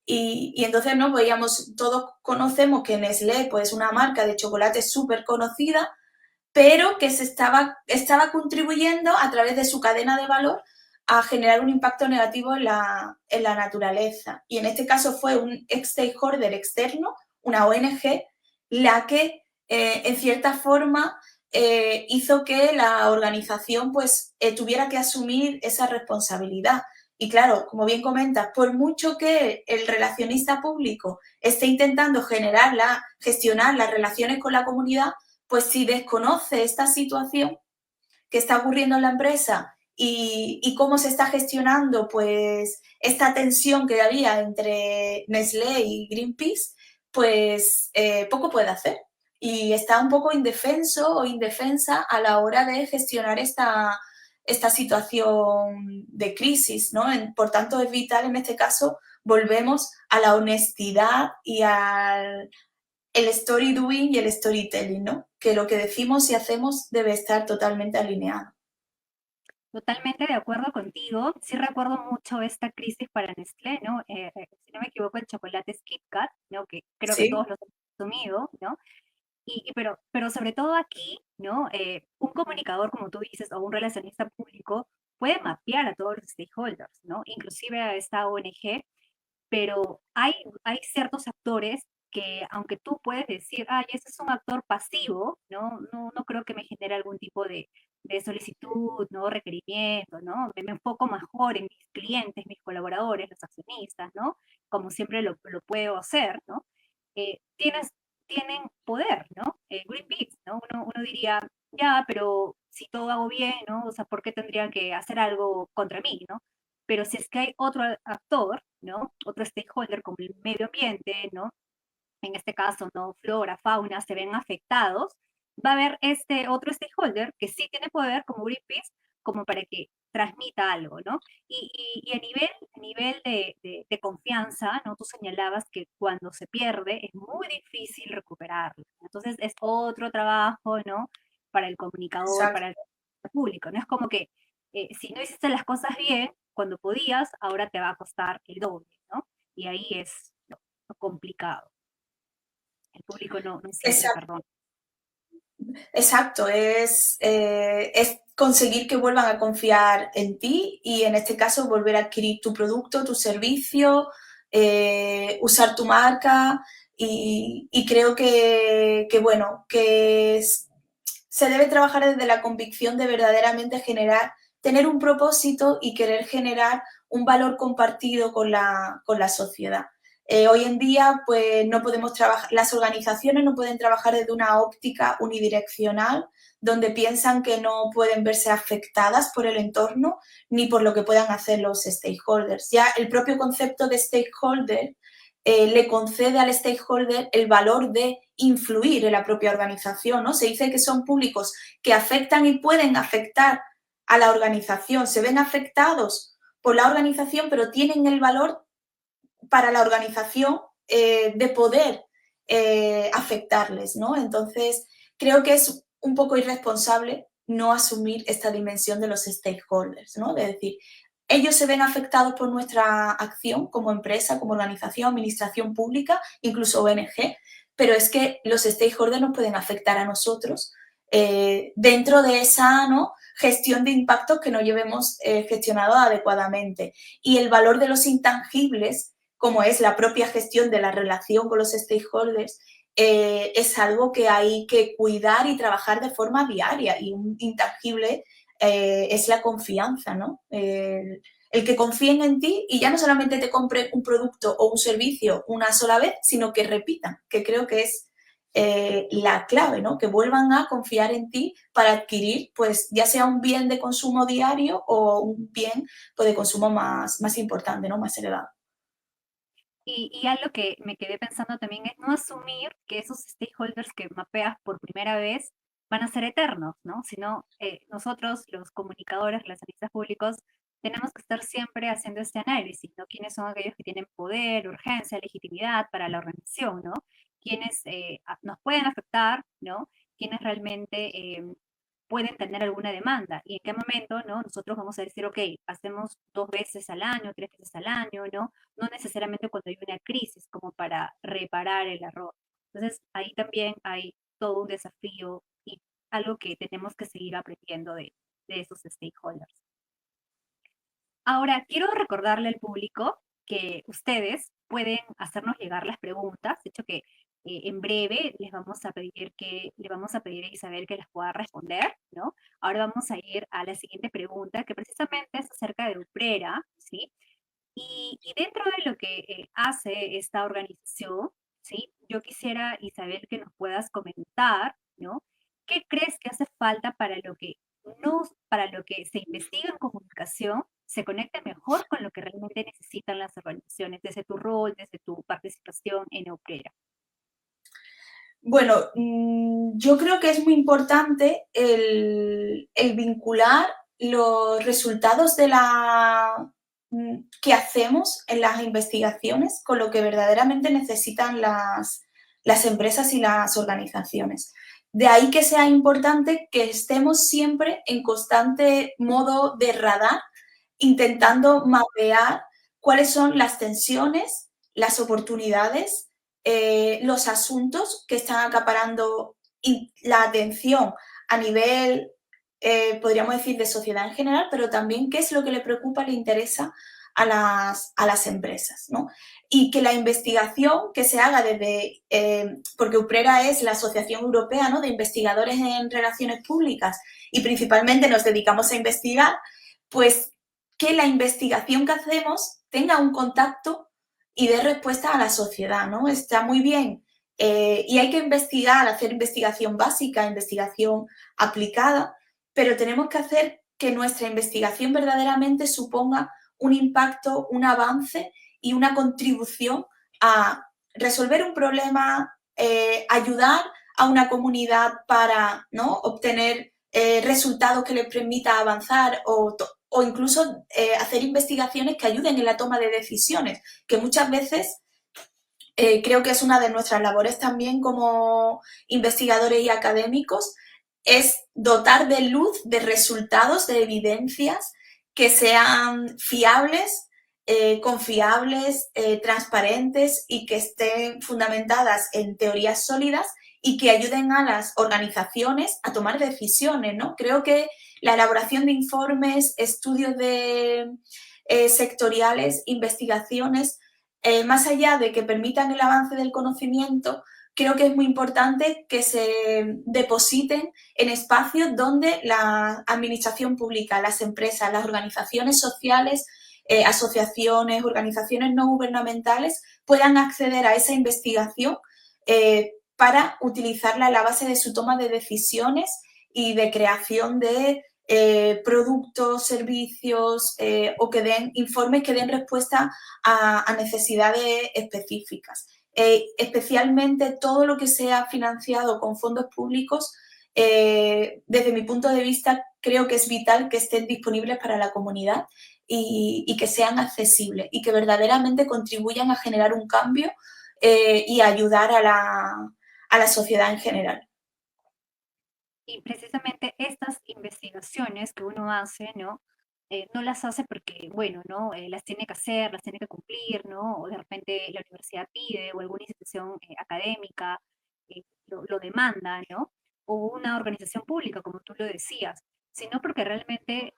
Y entonces, ¿no? Todos conocemos que Nestlé pues, es una marca de chocolate súper conocida, pero que estaba contribuyendo a través de su cadena de valor a generar un impacto negativo en la naturaleza. Y en este caso fue un stakeholder externo, una ONG, la que en cierta forma hizo que la organización pues tuviera que asumir esa responsabilidad. Y claro, como bien comentas, por mucho que el relacionista público esté intentando gestionar las relaciones con la comunidad, pues si desconoce esta situación que está ocurriendo en la empresa y cómo se está gestionando pues esta tensión que había entre Nestlé y Greenpeace, pues poco puede hacer. Y está un poco indefenso o indefensa a la hora de gestionar esta situación de crisis, ¿no? Por tanto, es vital en este caso, volvemos a la honestidad y al el story doing y el storytelling, ¿no? Que lo que decimos y hacemos debe estar totalmente alineado. Totalmente de acuerdo contigo. Sí recuerdo mucho esta crisis para Nestlé, ¿no? Si no me equivoco, el chocolate es Kit Kat, ¿no? Que creo que Sí, todos los hemos consumido, ¿no? Pero sobre todo aquí, ¿no? Un comunicador, como tú dices, o un relacionista público puede mapear a todos los stakeholders, ¿no? Inclusive a esta ONG, pero hay ciertos actores que, aunque tú puedes decir, ay, ese es un actor pasivo, ¿no? No creo que me genere algún tipo de solicitud, ¿no? Requerimiento, ¿no? Me enfoco mejor en mis clientes, mis colaboradores, los accionistas, ¿no? Como siempre lo puedo hacer, ¿no? Eh, tienes, tienen poder, ¿no? Greenpeace, ¿no? Uno diría, ya, pero si todo hago bien, ¿no? O sea, ¿por qué tendrían que hacer algo contra mí, ¿no? Pero si es que hay otro actor, ¿no? Otro stakeholder como el medio ambiente, ¿no? En este caso, ¿no? Flora, fauna, se ven afectados, va a haber este otro stakeholder que sí tiene poder, como Greenpeace, como para que transmita algo, ¿no? A nivel de confianza, ¿no? Tú señalabas que cuando se pierde es muy difícil recuperarlo. Entonces es otro trabajo, ¿no? Para el comunicador, exacto. para el público, ¿no? Es como que si no hiciste las cosas bien cuando podías, ahora te va a costar el doble, ¿no? Y ahí es lo complicado. El público no siempre Exacto. perdona. Exacto, es conseguir que vuelvan a confiar en ti y en este caso volver a adquirir tu producto, tu servicio, usar tu marca y creo bueno, se debe trabajar desde la convicción de verdaderamente tener un propósito y querer generar un valor compartido con la sociedad. Hoy en día, pues no podemos trabajar, las organizaciones no pueden trabajar desde una óptica unidireccional, donde piensan que no pueden verse afectadas por el entorno ni por lo que puedan hacer los stakeholders. Ya el propio concepto de stakeholder le concede al stakeholder el valor de influir en la propia organización, ¿no? Se dice que son públicos que afectan y pueden afectar a la organización, se ven afectados por la organización, pero tienen el valor para la organización de poder afectarles, ¿no? Entonces, creo que es un poco irresponsable no asumir esta dimensión de los stakeholders, ¿no? De decir, ellos se ven afectados por nuestra acción como empresa, como organización, administración pública, incluso ONG, pero es que los stakeholders nos pueden afectar a nosotros dentro de esa, ¿no?, gestión de impactos que no llevemos gestionado adecuadamente. Y el valor de los intangibles, como es la propia gestión de la relación con los stakeholders, es algo que hay que cuidar y trabajar de forma diaria. Y un intangible es la confianza, ¿no? El que confíen en ti y ya no solamente te compren un producto o un servicio una sola vez, sino que repitan, que creo que es la clave, ¿no? Que vuelvan a confiar en ti para adquirir, pues, ya sea un bien de consumo diario o un bien pues, de consumo más importante, ¿no? Más elevado. Y algo que me quedé pensando también es no asumir que esos stakeholders que mapeas por primera vez van a ser eternos, ¿no? Sino nosotros, los comunicadores, los analistas públicos, tenemos que estar siempre haciendo este análisis, ¿no? ¿Quiénes son aquellos que tienen poder, urgencia, legitimidad para la organización, ¿no? ¿Quiénes nos pueden afectar, ¿no? ¿Quiénes realmente pueden tener alguna demanda y en qué momento, ¿no? Nosotros vamos a decir, ok, hacemos 2 veces al año, 3 veces al año, ¿no? No necesariamente cuando hay una crisis como para reparar el error. Entonces, ahí también hay todo un desafío y algo que tenemos que seguir aprendiendo de esos stakeholders. Ahora, quiero recordarle al público que ustedes pueden hacernos llegar las preguntas. De hecho, que en breve le vamos a pedir a Isabel que las pueda responder, ¿no? Ahora vamos a ir a la siguiente pregunta, que precisamente es acerca de Uprera, ¿sí? Y dentro de lo que hace esta organización, ¿sí? Yo quisiera, Isabel, que nos puedas comentar, ¿no? ¿Qué crees que hace falta para lo que se investiga en comunicación, se conecte mejor con lo que realmente necesitan las organizaciones, desde tu rol, desde tu participación en Euclera? Bueno, yo creo que es muy importante el vincular los resultados que hacemos en las investigaciones con lo que verdaderamente necesitan las empresas y las organizaciones. De ahí que sea importante que estemos siempre en constante modo de radar, intentando mapear cuáles son las tensiones, las oportunidades, los asuntos que están acaparando la atención a nivel, podríamos decir, de sociedad en general, pero también qué es lo que le preocupa, le interesa a las empresas, ¿no? Y que la investigación que se haga desde, porque UPRERA es la Asociación Europea, ¿no?, de Investigadores en Relaciones Públicas y principalmente nos dedicamos a investigar, pues que la investigación que hacemos tenga un contacto y dé respuesta a la sociedad, ¿no? Está muy bien y hay que investigar, hacer investigación básica, investigación aplicada, pero tenemos que hacer que nuestra investigación verdaderamente suponga un impacto, un avance y una contribución a resolver un problema, ayudar a una comunidad para, ¿no?, obtener resultados que les permita avanzar o incluso hacer investigaciones que ayuden en la toma de decisiones, que muchas veces creo que es una de nuestras labores también como investigadores y académicos, es dotar de luz, de resultados, de evidencias que sean fiables, confiables, transparentes y que estén fundamentadas en teorías sólidas y que ayuden a las organizaciones a tomar decisiones, ¿no? Creo que la elaboración de informes, estudios sectoriales, investigaciones, más allá de que permitan el avance del conocimiento, creo que es muy importante que se depositen en espacios donde la administración pública, las empresas, las organizaciones sociales, asociaciones, organizaciones no gubernamentales puedan acceder a esa investigación para utilizarla en la base de su toma de decisiones y de creación de productos, servicios o que den informes que den respuesta a necesidades específicas. Especialmente todo lo que sea financiado con fondos públicos, desde mi punto de vista, creo que es vital que estén disponibles para la comunidad y que sean accesibles y que verdaderamente contribuyan a generar un cambio y a ayudar a la sociedad en general. Y precisamente estas investigaciones que uno hace, ¿no? No las hace porque, bueno, ¿no? Las tiene que hacer, las tiene que cumplir, ¿no? O de repente la universidad pide o alguna institución académica lo demanda, ¿no? O una organización pública, como tú lo decías, sino porque realmente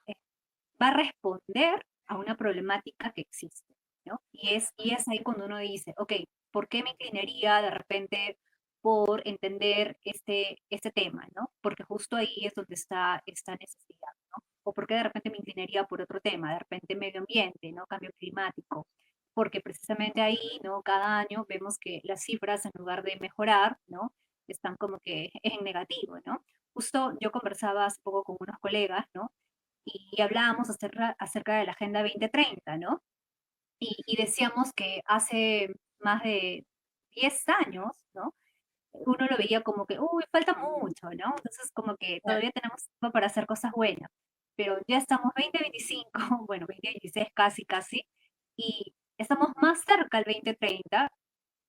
va a responder a una problemática que existe, ¿no? Y es ahí cuando uno dice, ok, ¿por qué me inclinaría de repente por entender este tema, ¿no? Porque justo ahí es donde está esta necesidad, ¿no? O por qué de repente me inclinaría por otro tema, de repente medio ambiente, ¿no? Cambio climático, porque precisamente ahí, ¿no? Cada año vemos que las cifras en lugar de mejorar, ¿no? Están como que en negativo, ¿no? Justo yo conversaba hace poco con unos colegas, ¿no? Y hablábamos acerca de la Agenda 2030, ¿no? Y decíamos que hace más de 10 años, ¿no? Uno lo veía como que, uy, falta mucho, ¿no? Entonces, como que todavía tenemos tiempo para hacer cosas buenas, pero ya estamos 2025, bueno, 2026 casi, casi, y estamos más cerca al 2030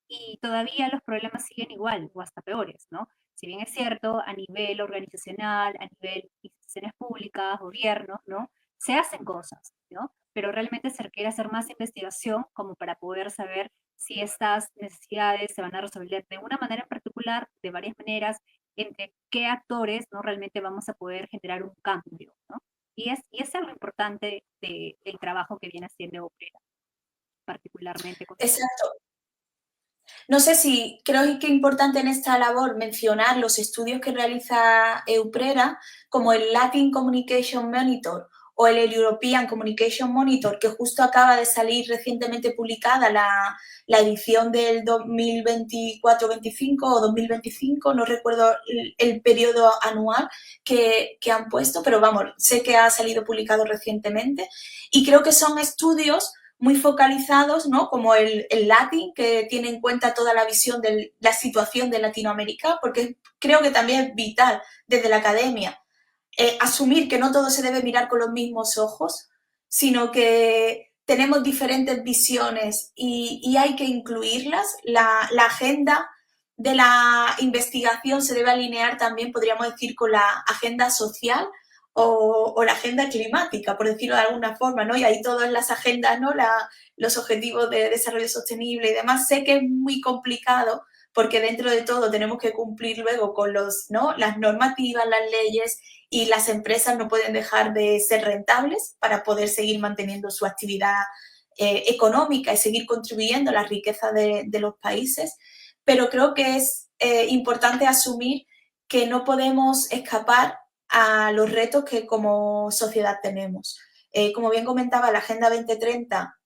y todavía los problemas siguen igual o hasta peores, ¿no? Si bien es cierto, a nivel organizacional, a nivel instituciones públicas, gobiernos, ¿no? Se hacen cosas, ¿no? Pero realmente se requiere hacer más investigación como para poder saber si estas necesidades se van a resolver de una manera en particular, de varias maneras, entre qué actores, ¿no? Realmente vamos a poder generar un cambio, ¿no? y es algo importante del trabajo que viene haciendo Uprera, particularmente con... Exacto. No sé si creo que es importante en esta labor mencionar los estudios que realiza Euprera, como el Latin Communication Monitor o el European Communication Monitor, que justo acaba de salir recientemente publicada la edición del 2024-25 o 2025, no recuerdo el periodo anual que han puesto, pero vamos, sé que ha salido publicado recientemente, y creo que son estudios muy focalizados, ¿no? Como el Latin, que tiene en cuenta toda la visión de la situación de Latinoamérica, porque creo que también es vital desde la academia asumir que no todo se debe mirar con los mismos ojos, sino que tenemos diferentes visiones y hay que incluirlas. La agenda de la investigación se debe alinear también, podríamos decir, con la agenda social o la agenda climática, por decirlo de alguna forma, ¿no? Y ahí todas las agendas, ¿no? Los objetivos de desarrollo sostenible y demás. Sé que es muy complicado porque dentro de todo tenemos que cumplir luego con ¿no? Las normativas, las leyes, y las empresas no pueden dejar de ser rentables para poder seguir manteniendo su actividad económica y seguir contribuyendo a la riqueza de los países. Pero creo que es importante asumir que no podemos escapar a los retos que como sociedad tenemos. Como bien comentaba, la Agenda 2030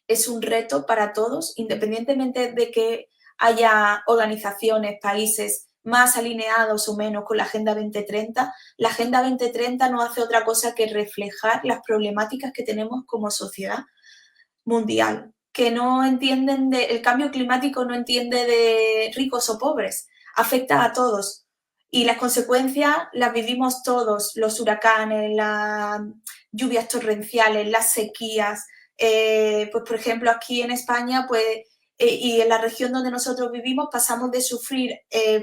es un reto para todos, independientemente de que haya organizaciones, países más alineados o menos con la Agenda 2030. La Agenda 2030 no hace otra cosa que reflejar las problemáticas que tenemos como sociedad mundial, que no entienden el cambio climático, no entiende de ricos o pobres, afecta a todos. Y las consecuencias las vivimos todos, los huracanes, las lluvias torrenciales, las sequías. Pues por ejemplo, aquí en España, pues, y en la región donde nosotros vivimos, pasamos de sufrir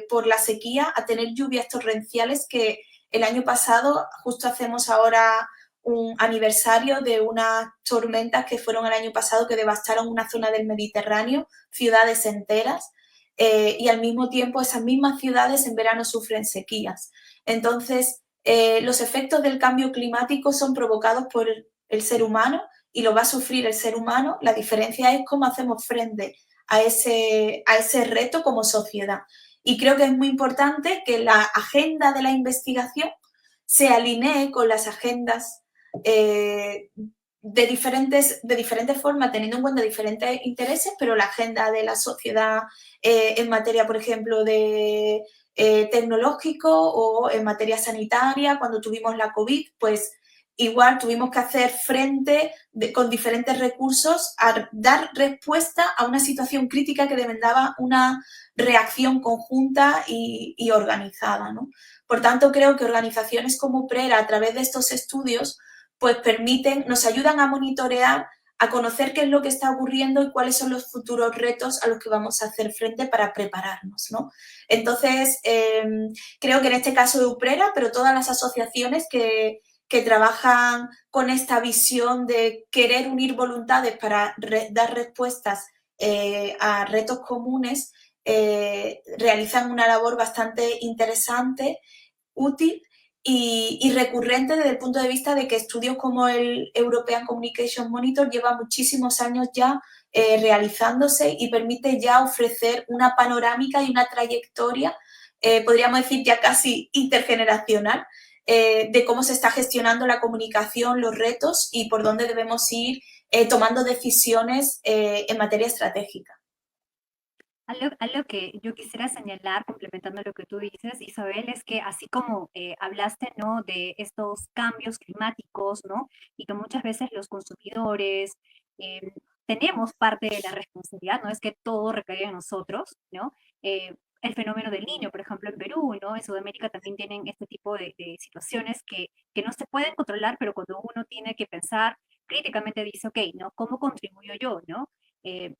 por la sequía a tener lluvias torrenciales que el año pasado, justo hacemos ahora un aniversario de unas tormentas que fueron el año pasado que devastaron una zona del Mediterráneo, ciudades enteras, y al mismo tiempo esas mismas ciudades en verano sufren sequías. Entonces, los efectos del cambio climático son provocados por el ser humano y lo va a sufrir el ser humano. La diferencia es cómo hacemos frente a ese reto como sociedad. Y creo que es muy importante que la agenda de la investigación se alinee con las agendas de diferentes formas, teniendo en cuenta diferentes intereses, pero la agenda de la sociedad en materia, por ejemplo, de tecnológico o en materia sanitaria, cuando tuvimos la COVID, pues igual tuvimos que hacer frente con diferentes recursos a dar respuesta a una situación crítica que demandaba una reacción conjunta y organizada, ¿no? Por tanto, creo que organizaciones como PRERA, a través de estos estudios, pues nos ayudan a monitorear, a conocer qué es lo que está ocurriendo y cuáles son los futuros retos a los que vamos a hacer frente para prepararnos, ¿no? Entonces, creo que en este caso de UPRERA, pero todas las asociaciones que trabajan con esta visión de querer unir voluntades para dar respuestas a retos comunes, realizan una labor bastante interesante, útil y recurrente desde el punto de vista de que estudios como el European Communication Monitor lleva muchísimos años ya realizándose y permite ya ofrecer una panorámica y una trayectoria, podríamos decir ya casi intergeneracional, de cómo se está gestionando la comunicación, los retos y por dónde debemos ir tomando decisiones en materia estratégica. Algo que yo quisiera señalar, complementando lo que tú dices, Isabel, es que así como hablaste, ¿no?, de estos cambios climáticos, ¿no?, y que muchas veces los consumidores tenemos parte de la responsabilidad, no es que todo recaiga en nosotros, ¿no? El fenómeno del Niño, por ejemplo, en Perú, ¿no? En Sudamérica también tienen este tipo de situaciones que no se pueden controlar, pero cuando uno tiene que pensar críticamente dice, ok, ¿no? ¿Cómo contribuyo yo, ¿no?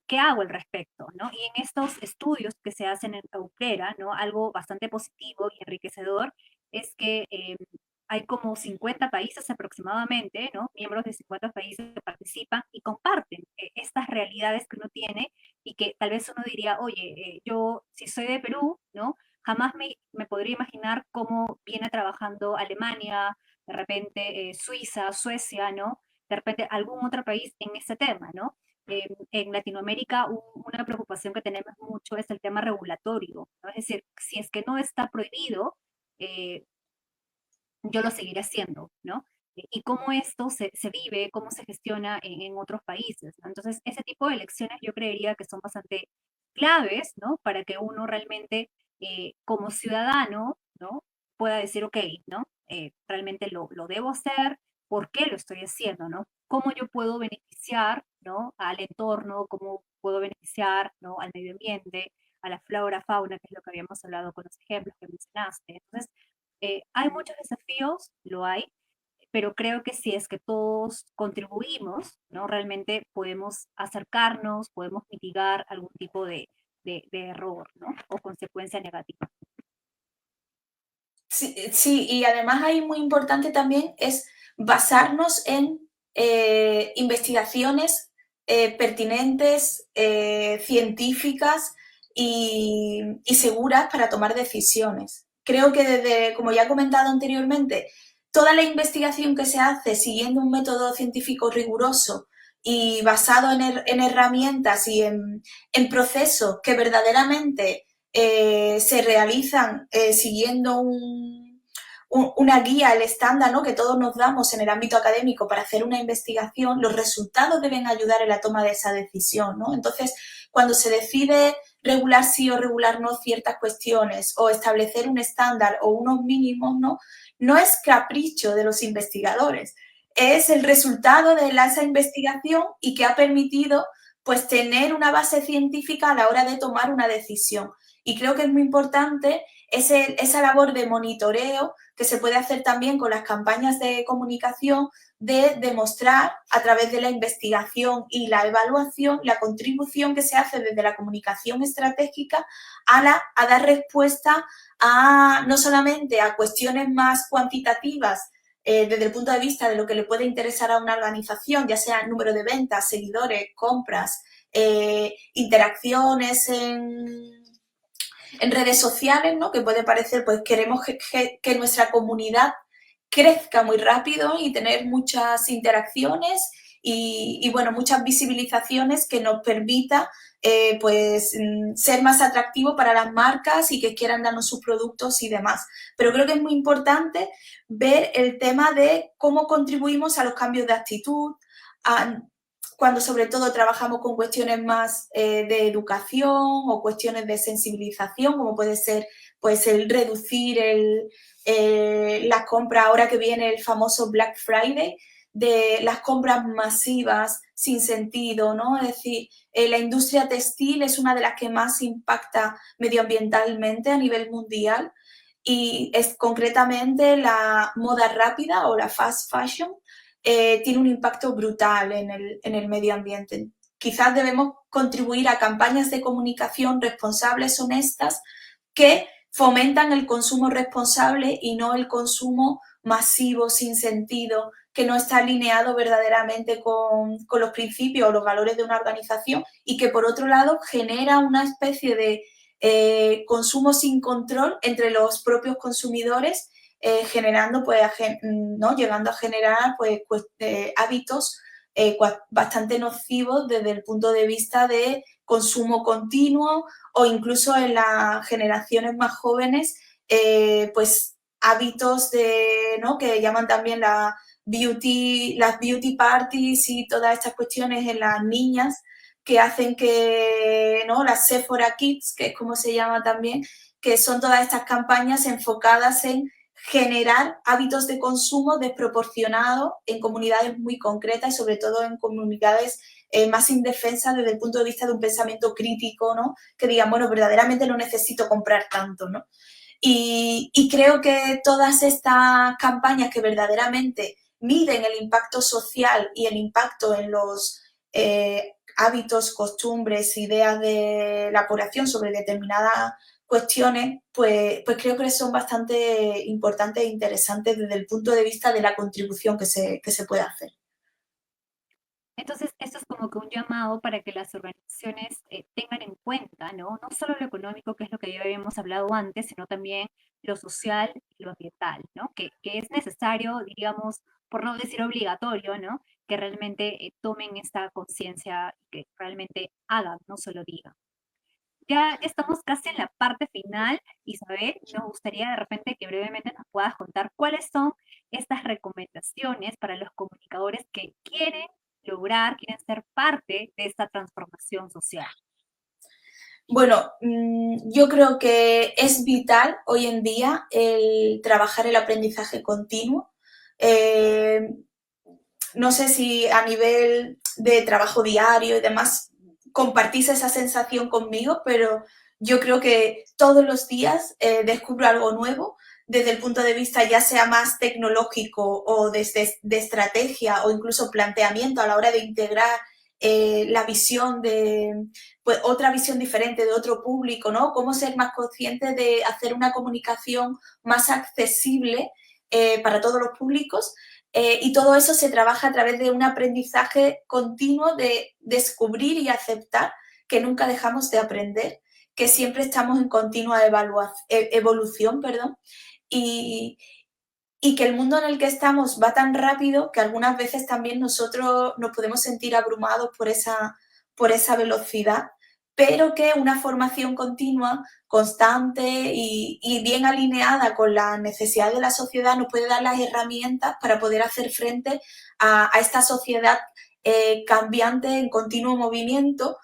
¿Qué hago al respecto? ¿No? Y en estos estudios que se hacen en Euclera, ¿no? Algo bastante positivo y enriquecedor es que hay como 50 países aproximadamente, ¿no? Miembros de 50 países que participan y comparten estas realidades que uno tiene y que tal vez uno diría, oye, yo si soy de Perú, ¿no? Jamás me podría imaginar cómo viene trabajando Alemania, de repente Suiza, Suecia, ¿no? De repente algún otro país en este tema, ¿no? En Latinoamérica una preocupación que tenemos mucho es el tema regulatorio, ¿no? Es decir, si es que no está prohibido, eh, yo lo seguiré haciendo, ¿no? Y cómo esto se vive, cómo se gestiona en otros países, ¿no? Entonces, ese tipo de lecciones yo creería que son bastante claves, ¿no? Para que uno realmente, como ciudadano, ¿no? Pueda decir, ok, ¿no? Realmente lo debo hacer, ¿por qué lo estoy haciendo, ¿no? ¿Cómo yo puedo beneficiar, ¿no? Al entorno, cómo puedo beneficiar, ¿no? Al medio ambiente, a la flora, fauna, que es lo que habíamos hablado con los ejemplos que mencionaste. Entonces, hay muchos desafíos, lo hay, pero creo que si es que todos contribuimos, ¿no? Realmente podemos acercarnos, podemos mitigar algún tipo de error, ¿no? O consecuencia negativa. Sí, sí, y además ahí muy importante también es basarnos en investigaciones pertinentes, científicas y seguras para tomar decisiones. Creo que desde, como ya he comentado anteriormente, toda la investigación que se hace siguiendo un método científico riguroso y basado en herramientas y en procesos que verdaderamente se realizan siguiendo una guía, el estándar, ¿no? Que todos nos damos en el ámbito académico para hacer una investigación, los resultados deben ayudar en la toma de esa decisión, ¿no? Entonces, cuando se decide regular sí o regular no ciertas cuestiones o establecer un estándar o unos mínimos, ¿no? No es capricho de los investigadores, es el resultado de esa investigación y que ha permitido pues tener una base científica a la hora de tomar una decisión. Y creo que es muy importante esa labor de monitoreo que se puede hacer también con las campañas de comunicación, de demostrar a través de la investigación y la evaluación la contribución que se hace desde la comunicación estratégica a dar respuesta no solamente a cuestiones más cuantitativas desde el punto de vista de lo que le puede interesar a una organización, ya sea número de ventas, seguidores, compras, interacciones en redes sociales, ¿no? Que puede parecer, pues queremos que nuestra comunidad crezca muy rápido y tener muchas interacciones y bueno, muchas visibilizaciones que nos permita ser más atractivo para las marcas y que quieran darnos sus productos y demás. Pero creo que es muy importante ver el tema de cómo contribuimos a los cambios de actitud, cuando sobre todo trabajamos con cuestiones más de educación o cuestiones de sensibilización, como puede ser pues el reducir las compras, ahora que viene el famoso Black Friday, de las compras masivas sin sentido, ¿no? Es decir, la industria textil es una de las que más impacta medioambientalmente a nivel mundial y es concretamente la moda rápida o la fast fashion, tiene un impacto brutal en el medio ambiente. Quizás debemos contribuir a campañas de comunicación responsables, honestas, que fomentan el consumo responsable y no el consumo masivo, sin sentido, que no está alineado verdaderamente con los principios o los valores de una organización y que, por otro lado, genera una especie de consumo sin control entre los propios consumidores, generando, pues, ¿no? Llegando a generar pues, hábitos bastante nocivos desde el punto de vista de consumo continuo o incluso en las generaciones más jóvenes, pues hábitos ¿no? Que llaman también las beauty parties y todas estas cuestiones en las niñas que hacen que, ¿no? Las Sephora Kids, que es como se llama también, que son todas estas campañas enfocadas en generar hábitos de consumo desproporcionados en comunidades muy concretas y sobre todo en comunidades más indefensas desde el punto de vista de un pensamiento crítico, ¿no? Que digan, bueno, verdaderamente no necesito comprar tanto, ¿no? Y creo que todas estas campañas que verdaderamente miden el impacto social y el impacto en los hábitos, costumbres, ideas de la población sobre determinadas cuestiones, pues creo que son bastante importantes e interesantes desde el punto de vista de la contribución que se puede hacer. Entonces, esto es como como que un llamado para que las organizaciones tengan en cuenta, ¿no? No solo lo económico, que es lo que ya habíamos hablado antes, sino también lo social y lo ambiental, ¿no? Que es necesario, diríamos, por no decir obligatorio, ¿no? Que realmente tomen esta conciencia y que realmente hagan, no solo digan. Ya estamos casi en la parte final, Isabel. Nos gustaría de repente que brevemente nos puedas contar cuáles son estas recomendaciones para los comunicadores que quieren lograr, quieren ser parte de esta transformación social. Bueno, yo creo que es vital hoy en día el trabajar el aprendizaje continuo. No sé si a nivel de trabajo diario y demás compartís esa sensación conmigo, pero yo creo que todos los días descubro algo nuevo desde el punto de vista ya sea más tecnológico o de estrategia o incluso planteamiento a la hora de integrar la visión de pues, otra visión diferente de otro público, ¿no? Cómo ser más consciente de hacer una comunicación más accesible para todos los públicos. Y todo eso se trabaja a través de un aprendizaje continuo de descubrir y aceptar que nunca dejamos de aprender, que siempre estamos en continua evolución, perdón, y, y que el mundo en el que estamos va tan rápido que algunas veces también nosotros nos podemos sentir abrumados por esa velocidad, pero que una formación continua, constante y bien alineada con las necesidades de la sociedad nos puede dar las herramientas para poder hacer frente a esta sociedad cambiante en continuo movimiento.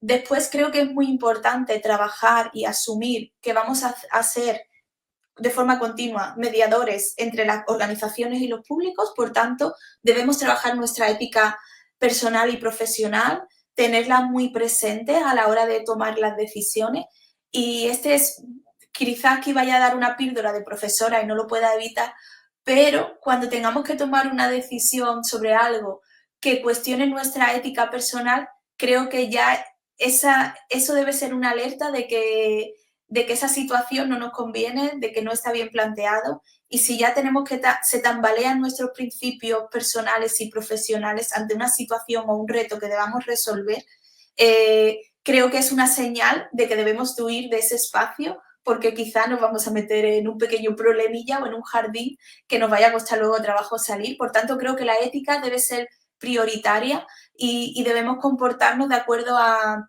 Después creo que es muy importante trabajar y asumir que vamos a ser de forma continua mediadores entre las organizaciones y los públicos, por tanto, debemos trabajar nuestra ética personal y profesional, tenerla muy presente a la hora de tomar las decisiones y este es, quizás aquí vaya a dar una píldora de profesora y no lo pueda evitar, pero cuando tengamos que tomar una decisión sobre algo que cuestione nuestra ética personal, creo que ya eso debe ser una alerta de que esa situación no nos conviene, de que no está bien planteado y si ya tenemos que se tambalean nuestros principios personales y profesionales ante una situación o un reto que debamos resolver, creo que es una señal de que debemos de huir de ese espacio porque quizá nos vamos a meter en un pequeño problemilla o en un jardín que nos vaya a costar luego trabajo salir. Por tanto, creo que la ética debe ser prioritaria y debemos comportarnos de acuerdo a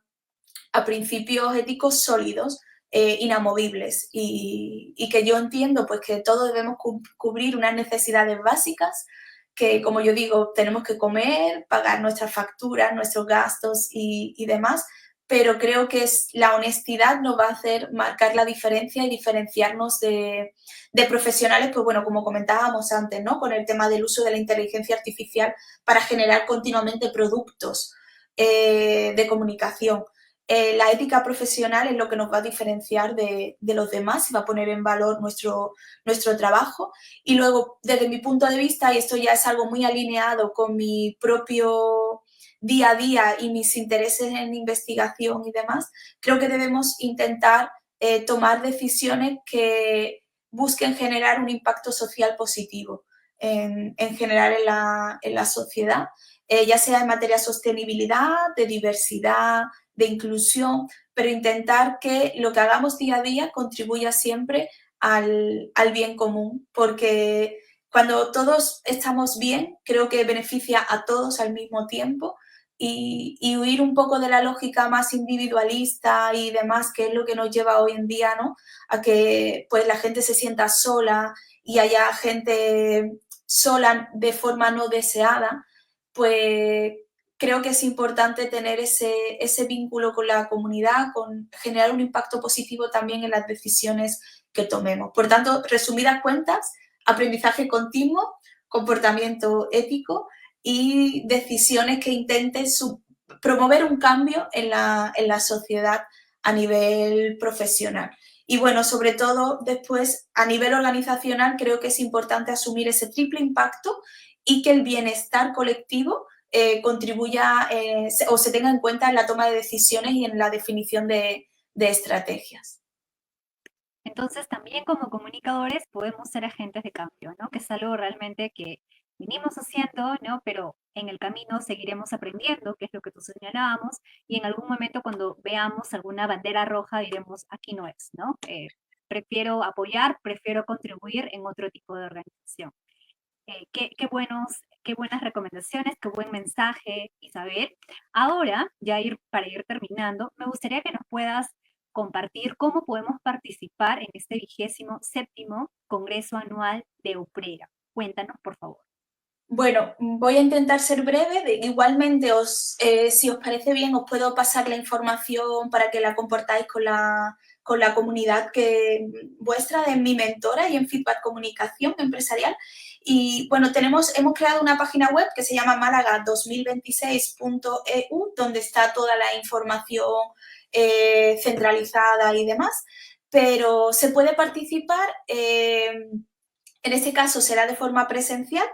principios éticos sólidos, inamovibles y que yo entiendo pues que todos debemos cubrir unas necesidades básicas que, como yo digo, tenemos que comer, pagar nuestras facturas, nuestros gastos y demás, pero creo que la honestidad nos va a hacer marcar la diferencia y diferenciarnos de profesionales, pues bueno, como comentábamos antes, ¿no? Con el tema del uso de la inteligencia artificial para generar continuamente productos de comunicación. La ética profesional es lo que nos va a diferenciar de los demás y va a poner en valor nuestro trabajo. Y luego, desde mi punto de vista, y esto ya es algo muy alineado con mi propio día a día y mis intereses en investigación y demás, creo que debemos intentar tomar decisiones que busquen generar un impacto social positivo en general en la sociedad, ya sea en materia de sostenibilidad, de diversidad, de inclusión, pero intentar que lo que hagamos día a día contribuya siempre al bien común, porque cuando todos estamos bien, creo que beneficia a todos al mismo tiempo y huir un poco de la lógica más individualista y demás, que es lo que nos lleva hoy en día, ¿no? A que pues la gente se sienta sola y haya gente sola de forma no deseada, pues creo que es importante tener ese vínculo con la comunidad, con generar un impacto positivo también en las decisiones que tomemos. Por tanto, resumidas cuentas, aprendizaje continuo, comportamiento ético y decisiones que intenten promover un cambio en la sociedad a nivel profesional. Y bueno, sobre todo después a nivel organizacional creo que es importante asumir ese triple impacto y que el bienestar colectivo contribuya o se tenga en cuenta en la toma de decisiones y en la definición de estrategias. Entonces, también como comunicadores podemos ser agentes de cambio, ¿no? Que es algo realmente que venimos haciendo, ¿no? Pero en el camino seguiremos aprendiendo, que es lo que tú señalábamos, y en algún momento cuando veamos alguna bandera roja diremos, aquí no es, ¿no? Prefiero apoyar, prefiero contribuir en otro tipo de organización. Qué buenas recomendaciones, qué buen mensaje, Isabel. Ahora, para ir terminando, me gustaría que nos puedas compartir cómo podemos participar en este 27º Congreso Anual de UPRERA. Cuéntanos, por favor. Bueno, voy a intentar ser breve. Igualmente, si os parece bien, os puedo pasar la información para que la compartáis con la comunidad vuestra de mi mentora y en Feedback Comunicación Empresarial. Y bueno, hemos creado una página web que se llama málaga2026.eu, donde está toda la información centralizada y demás, pero se puede participar, en este caso será de forma presencial,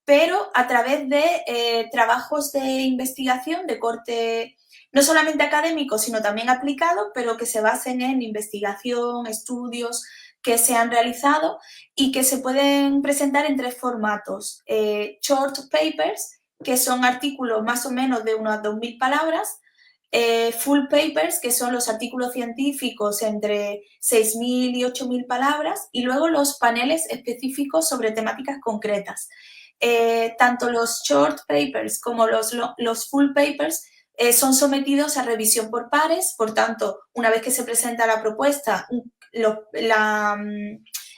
pero a través de trabajos de investigación de corte no solamente académico, sino también aplicado, pero que se basen en investigación, estudios que se han realizado y que se pueden presentar en 3 formatos. Short papers, que son artículos más o menos de unas 2.000 palabras, full papers, que son los artículos científicos entre 6.000 y 8.000 palabras, y luego los paneles específicos sobre temáticas concretas. Tanto los short papers como los full papers son sometidos a revisión por pares. Por tanto, una vez que se presenta la propuesta,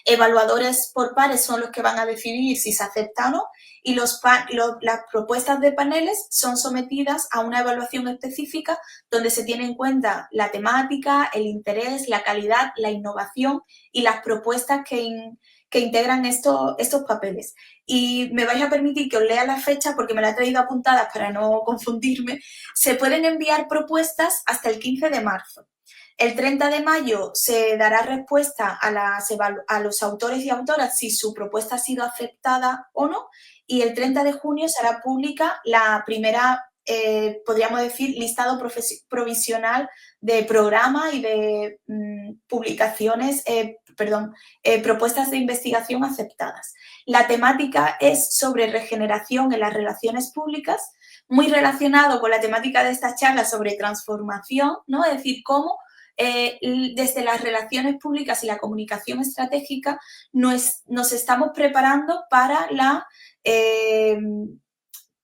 evaluadores por pares son los que van a decidir si se acepta o no, y las propuestas de paneles son sometidas a una evaluación específica donde se tiene en cuenta la temática, el interés, la calidad, la innovación y las propuestas que integran estos papeles. Y me vais a permitir que os lea la fecha porque me la he traído apuntadas para no confundirme. Se pueden enviar propuestas hasta el 15 de marzo. El 30 de mayo se dará respuesta a los autores y autoras si su propuesta ha sido aceptada o no, y el 30 de junio se hará pública la primera, podríamos decir, listado provisional de programa y de publicaciones, propuestas de investigación aceptadas. La temática es sobre regeneración en las relaciones públicas, muy relacionado con la temática de esta charla sobre transformación, ¿no? Es decir, cómo desde las relaciones públicas y la comunicación estratégica nos estamos preparando para la,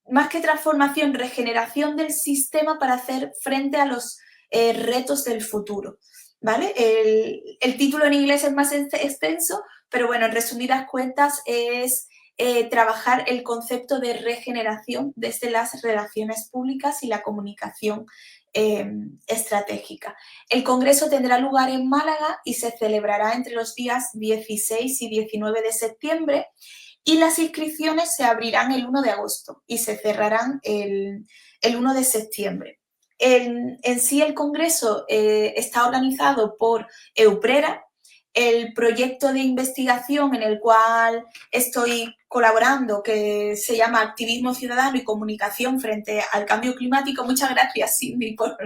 más que transformación, regeneración del sistema para hacer frente a los retos del futuro, ¿vale? El título en inglés es más extenso, pero bueno, en resumidas cuentas es trabajar el concepto de regeneración desde las relaciones públicas y la comunicación estratégica. El congreso tendrá lugar en Málaga y se celebrará entre los días 16 y 19 de septiembre y las inscripciones se abrirán el 1 de agosto y se cerrarán el 1 de septiembre. En sí el congreso está organizado por EUPRERA. El proyecto de investigación en el cual estoy colaborando, que se llama Activismo Ciudadano y Comunicación frente al Cambio Climático. Muchas gracias, Cindy, por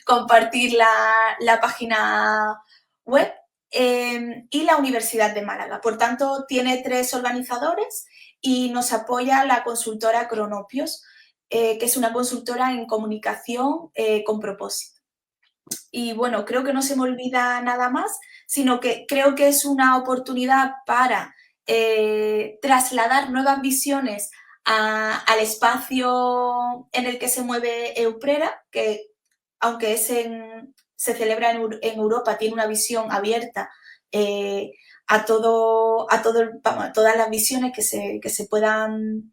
compartir la página web. Y la Universidad de Málaga. Por tanto, tiene 3 organizadores y nos apoya la consultora Cronopios, que es una consultora en comunicación con propósito. Y bueno, creo que no se me olvida nada más, sino que creo que es una oportunidad para trasladar nuevas visiones al espacio en el que se mueve EUPRERA, que aunque se celebra en Europa, tiene una visión abierta a todas las visiones que se puedan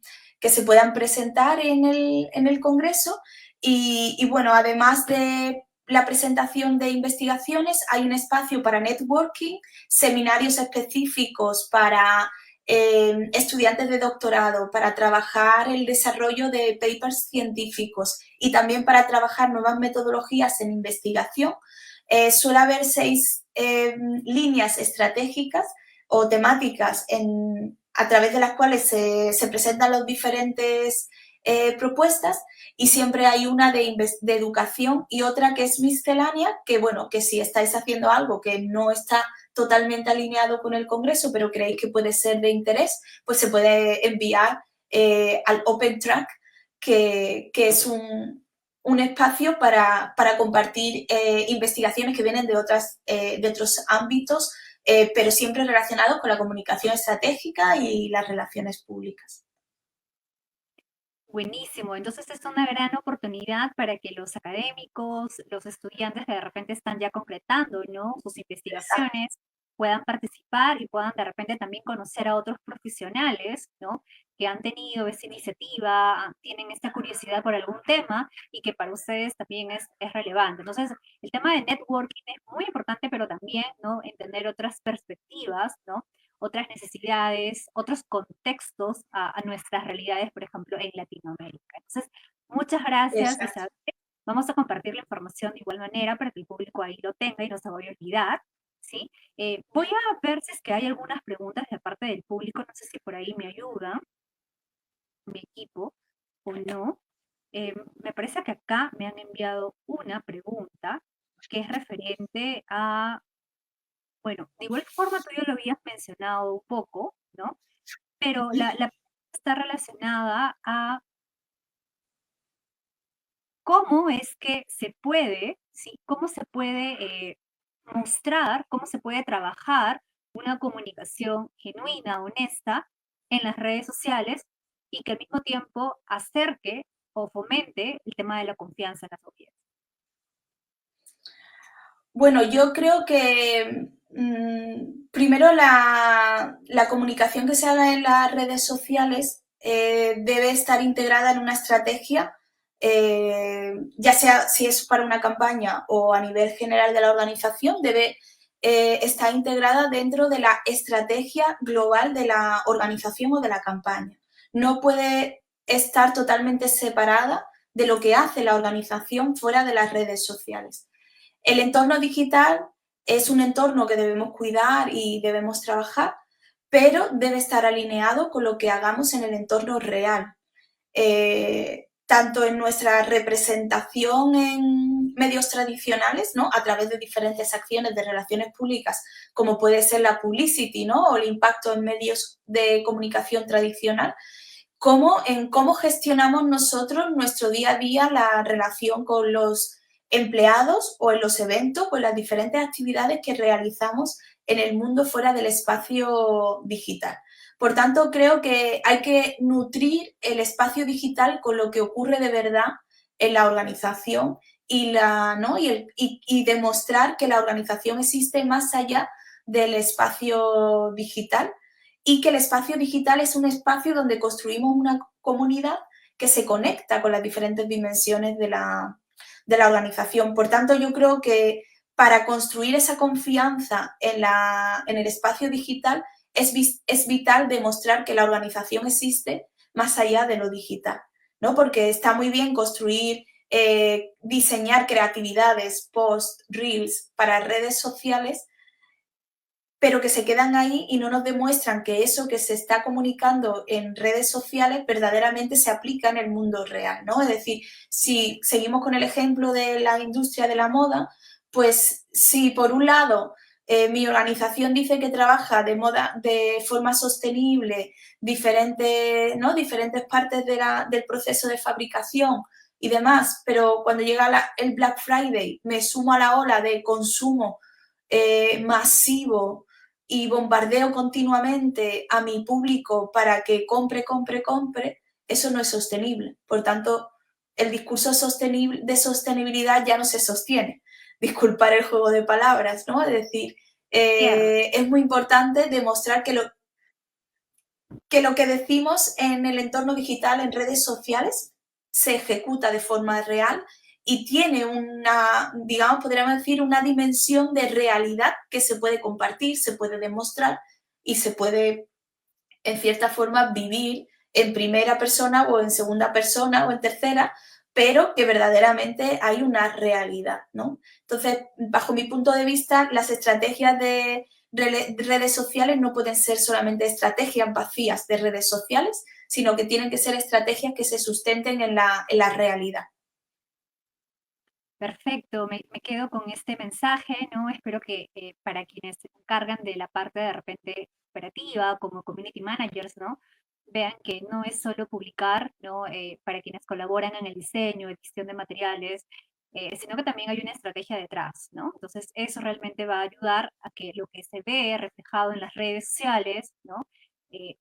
presentar en el Congreso. Y bueno, además de la presentación de investigaciones, hay un espacio para networking, seminarios específicos para estudiantes de doctorado, para trabajar el desarrollo de papers científicos y también para trabajar nuevas metodologías en investigación. Suele haber 6 líneas estratégicas o temáticas a través de las cuales se presentan las diferentes propuestas, y siempre hay una de educación y otra que es miscelánea, que bueno, que si estáis haciendo algo que no está totalmente alineado con el Congreso, pero creéis que puede ser de interés, pues se puede enviar al Open Track, que es un espacio para compartir investigaciones que vienen de otros ámbitos, pero siempre relacionados con la comunicación estratégica y las relaciones públicas. Buenísimo, entonces es una gran oportunidad para que los académicos, los estudiantes que de repente están ya concretando, ¿no?, sus investigaciones, puedan participar y puedan de repente también conocer a otros profesionales, ¿no?, que han tenido esa iniciativa, tienen esta curiosidad por algún tema y que para ustedes también es relevante. Entonces, el tema de networking es muy importante, pero también, ¿no?, entender otras perspectivas, ¿no?, otras necesidades, otros contextos a nuestras realidades, por ejemplo, en Latinoamérica. Entonces, muchas gracias, Exacto. Isabel. Vamos a compartir la información de igual manera para que el público ahí lo tenga y no se vaya a olvidar, ¿sí? Voy a ver si es que hay algunas preguntas de parte del público, no sé si por ahí me ayuda mi equipo o no. Me parece que acá me han enviado una pregunta que es referente a, bueno, de igual forma tú ya lo habías mencionado un poco, ¿no? Pero la pregunta está relacionada a cómo es que se puede, ¿sí? Cómo se puede mostrar, cómo se puede trabajar una comunicación genuina, honesta en las redes sociales y que al mismo tiempo acerque o fomente el tema de la confianza en las audiencias. Bueno, yo creo que primero la comunicación que se haga en las redes sociales debe estar integrada en una estrategia, ya sea si es para una campaña o a nivel general de la organización, debe estar integrada dentro de la estrategia global de la organización o de la campaña. No puede estar totalmente separada de lo que hace la organización fuera de las redes sociales. El entorno digital es un entorno que debemos cuidar y debemos trabajar, pero debe estar alineado con lo que hagamos en el entorno real, tanto en nuestra representación en medios tradicionales, ¿no?, a través de diferentes acciones de relaciones públicas, como puede ser la publicity, ¿no?, o el impacto en medios de comunicación tradicional, como en cómo gestionamos nosotros nuestro día a día, la relación con los empleados o en los eventos o en las diferentes actividades que realizamos en el mundo fuera del espacio digital. Por tanto, creo que hay que nutrir el espacio digital con lo que ocurre de verdad en la organización y, ¿no?, y demostrar que la organización existe más allá del espacio digital y que el espacio digital es un espacio donde construimos una comunidad que se conecta con las diferentes dimensiones de la organización. Por tanto, yo creo que para construir esa confianza en el espacio digital es vital demostrar que la organización existe más allá de lo digital, ¿no? Porque está muy bien construir, diseñar creatividades, posts, reels para redes sociales, pero que se quedan ahí y no nos demuestran que eso que se está comunicando en redes sociales verdaderamente se aplica en el mundo real, ¿no? Es decir, si seguimos con el ejemplo de la industria de la moda, pues si por un lado mi organización dice que trabaja de forma sostenible ¿no?, diferentes partes del proceso de fabricación y demás, pero cuando llega el Black Friday me sumo a la ola de consumo masivo y bombardeo continuamente a mi público para que compre, eso no es sostenible. Por tanto, el discurso de sostenibilidad ya no se sostiene. Disculpar el juego de palabras, ¿no? Es decir, es muy importante demostrar que lo que decimos en el entorno digital, en redes sociales, se ejecuta de forma real y tiene una, digamos, podríamos decir, una dimensión de realidad que se puede compartir, se puede demostrar y se puede, en cierta forma, vivir en primera persona o en segunda persona o en tercera, pero que verdaderamente hay una realidad, ¿no? Entonces, bajo mi punto de vista, las estrategias de redes sociales no pueden ser solamente estrategias vacías de redes sociales, sino que tienen que ser estrategias que se sustenten en la realidad. Perfecto, me quedo con este mensaje, ¿no? Espero que para quienes se encargan de la parte de repente operativa, como community managers, ¿no?, vean que no es solo publicar, ¿no? Para quienes colaboran en el diseño, edición de materiales, sino que también hay una estrategia detrás, ¿no? Entonces, eso realmente va a ayudar a que lo que se ve reflejado en las redes sociales, ¿no? Eh,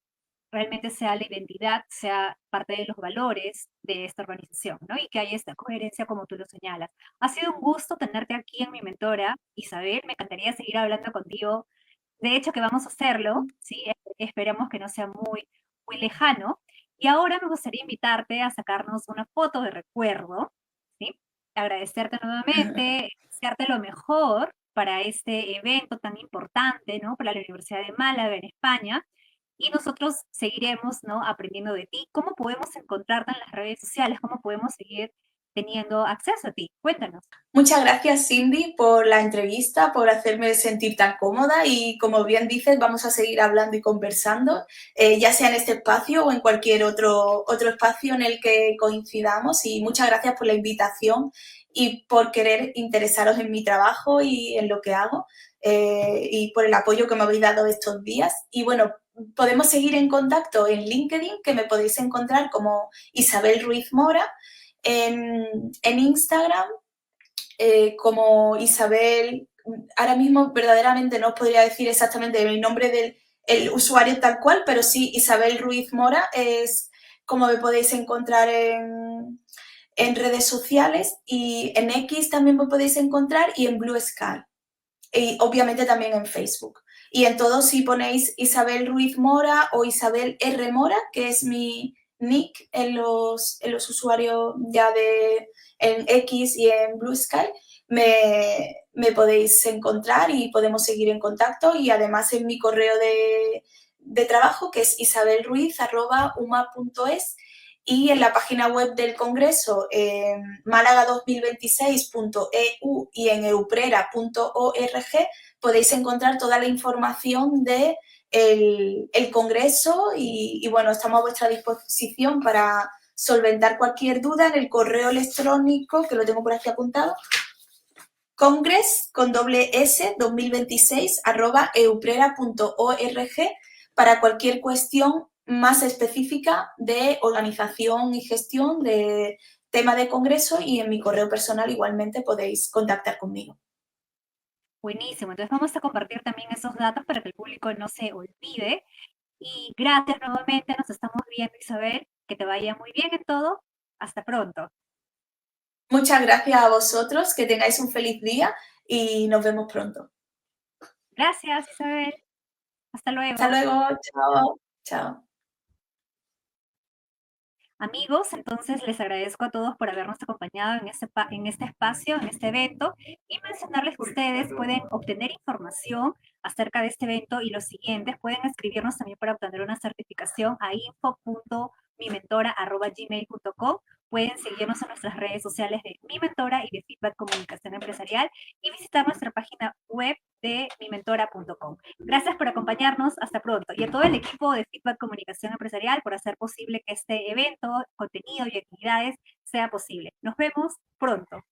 realmente sea la identidad, sea parte de los valores de esta organización, ¿no? Y que haya esta coherencia como tú lo señalas. Ha sido un gusto tenerte aquí en Mi Mentora, Isabel. Me encantaría seguir hablando contigo. De hecho, que vamos a hacerlo, ¿sí? Esperemos que no sea muy lejano. Y ahora me gustaría invitarte a sacarnos una foto de recuerdo, ¿sí? Agradecerte nuevamente, desearte lo mejor para este evento tan importante, ¿no? Para la Universidad de Málaga en España. Y nosotros seguiremos, ¿no? Aprendiendo de ti. ¿Cómo podemos encontrarte en las redes sociales? ¿Cómo podemos seguir teniendo acceso a ti? Cuéntanos. Muchas gracias, Cindy, por la entrevista, por hacerme sentir tan cómoda y, como bien dices, vamos a seguir hablando y conversando, ya sea en este espacio o en cualquier otro espacio en el que coincidamos. Y muchas gracias por la invitación y por querer interesaros en mi trabajo y en lo que hago, y por el apoyo que me habéis dado estos días. Y bueno, podemos seguir en contacto en LinkedIn, que me podéis encontrar como Isabel Ruiz Mora, en Instagram como Isabel. Ahora mismo verdaderamente no os podría decir exactamente el nombre del usuario tal cual, pero sí, Isabel Ruiz Mora es como me podéis encontrar en redes sociales, y en X también me podéis encontrar, y en Blue Sky, y obviamente también en Facebook. Y en todos, si ponéis Isabel Ruiz Mora o Isabel R. Mora, que es mi nick en los usuarios ya en X y en Blue Sky, me podéis encontrar y podemos seguir en contacto. Y además en mi correo de trabajo, que es isabelruiz@uma.es, y en la página web del Congreso, málaga2026.eu, y en euprera.org, podéis encontrar toda la información de el Congreso y bueno, estamos a vuestra disposición para solventar cualquier duda en el correo electrónico, que lo tengo por aquí apuntado, congress2026@euprera.org, para cualquier cuestión más específica de organización y gestión de tema de congreso, y en mi correo personal igualmente podéis contactar conmigo. Buenísimo. Entonces vamos a compartir también esos datos para que el público no se olvide. Y gracias nuevamente. Nos estamos viendo, Isabel. Que te vaya muy bien en todo. Hasta pronto. Muchas gracias a vosotros, que tengáis un feliz día y nos vemos pronto. Gracias, Isabel. Hasta luego. Hasta luego. Chao. Chao. Amigos, entonces les agradezco a todos por habernos acompañado en este espacio, en este evento, y mencionarles que ustedes pueden obtener información acerca de este evento y los siguientes. Pueden escribirnos también para obtener una certificación a info.mimentora@gmail.com. Pueden seguirnos en nuestras redes sociales de Mi Mentora y de Feedback Comunicación Empresarial, y visitar nuestra página web de mimentora.com. Gracias por acompañarnos. Hasta pronto. Y a todo el equipo de Feedback Comunicación Empresarial por hacer posible que este evento, contenido y actividades sea posible. Nos vemos pronto.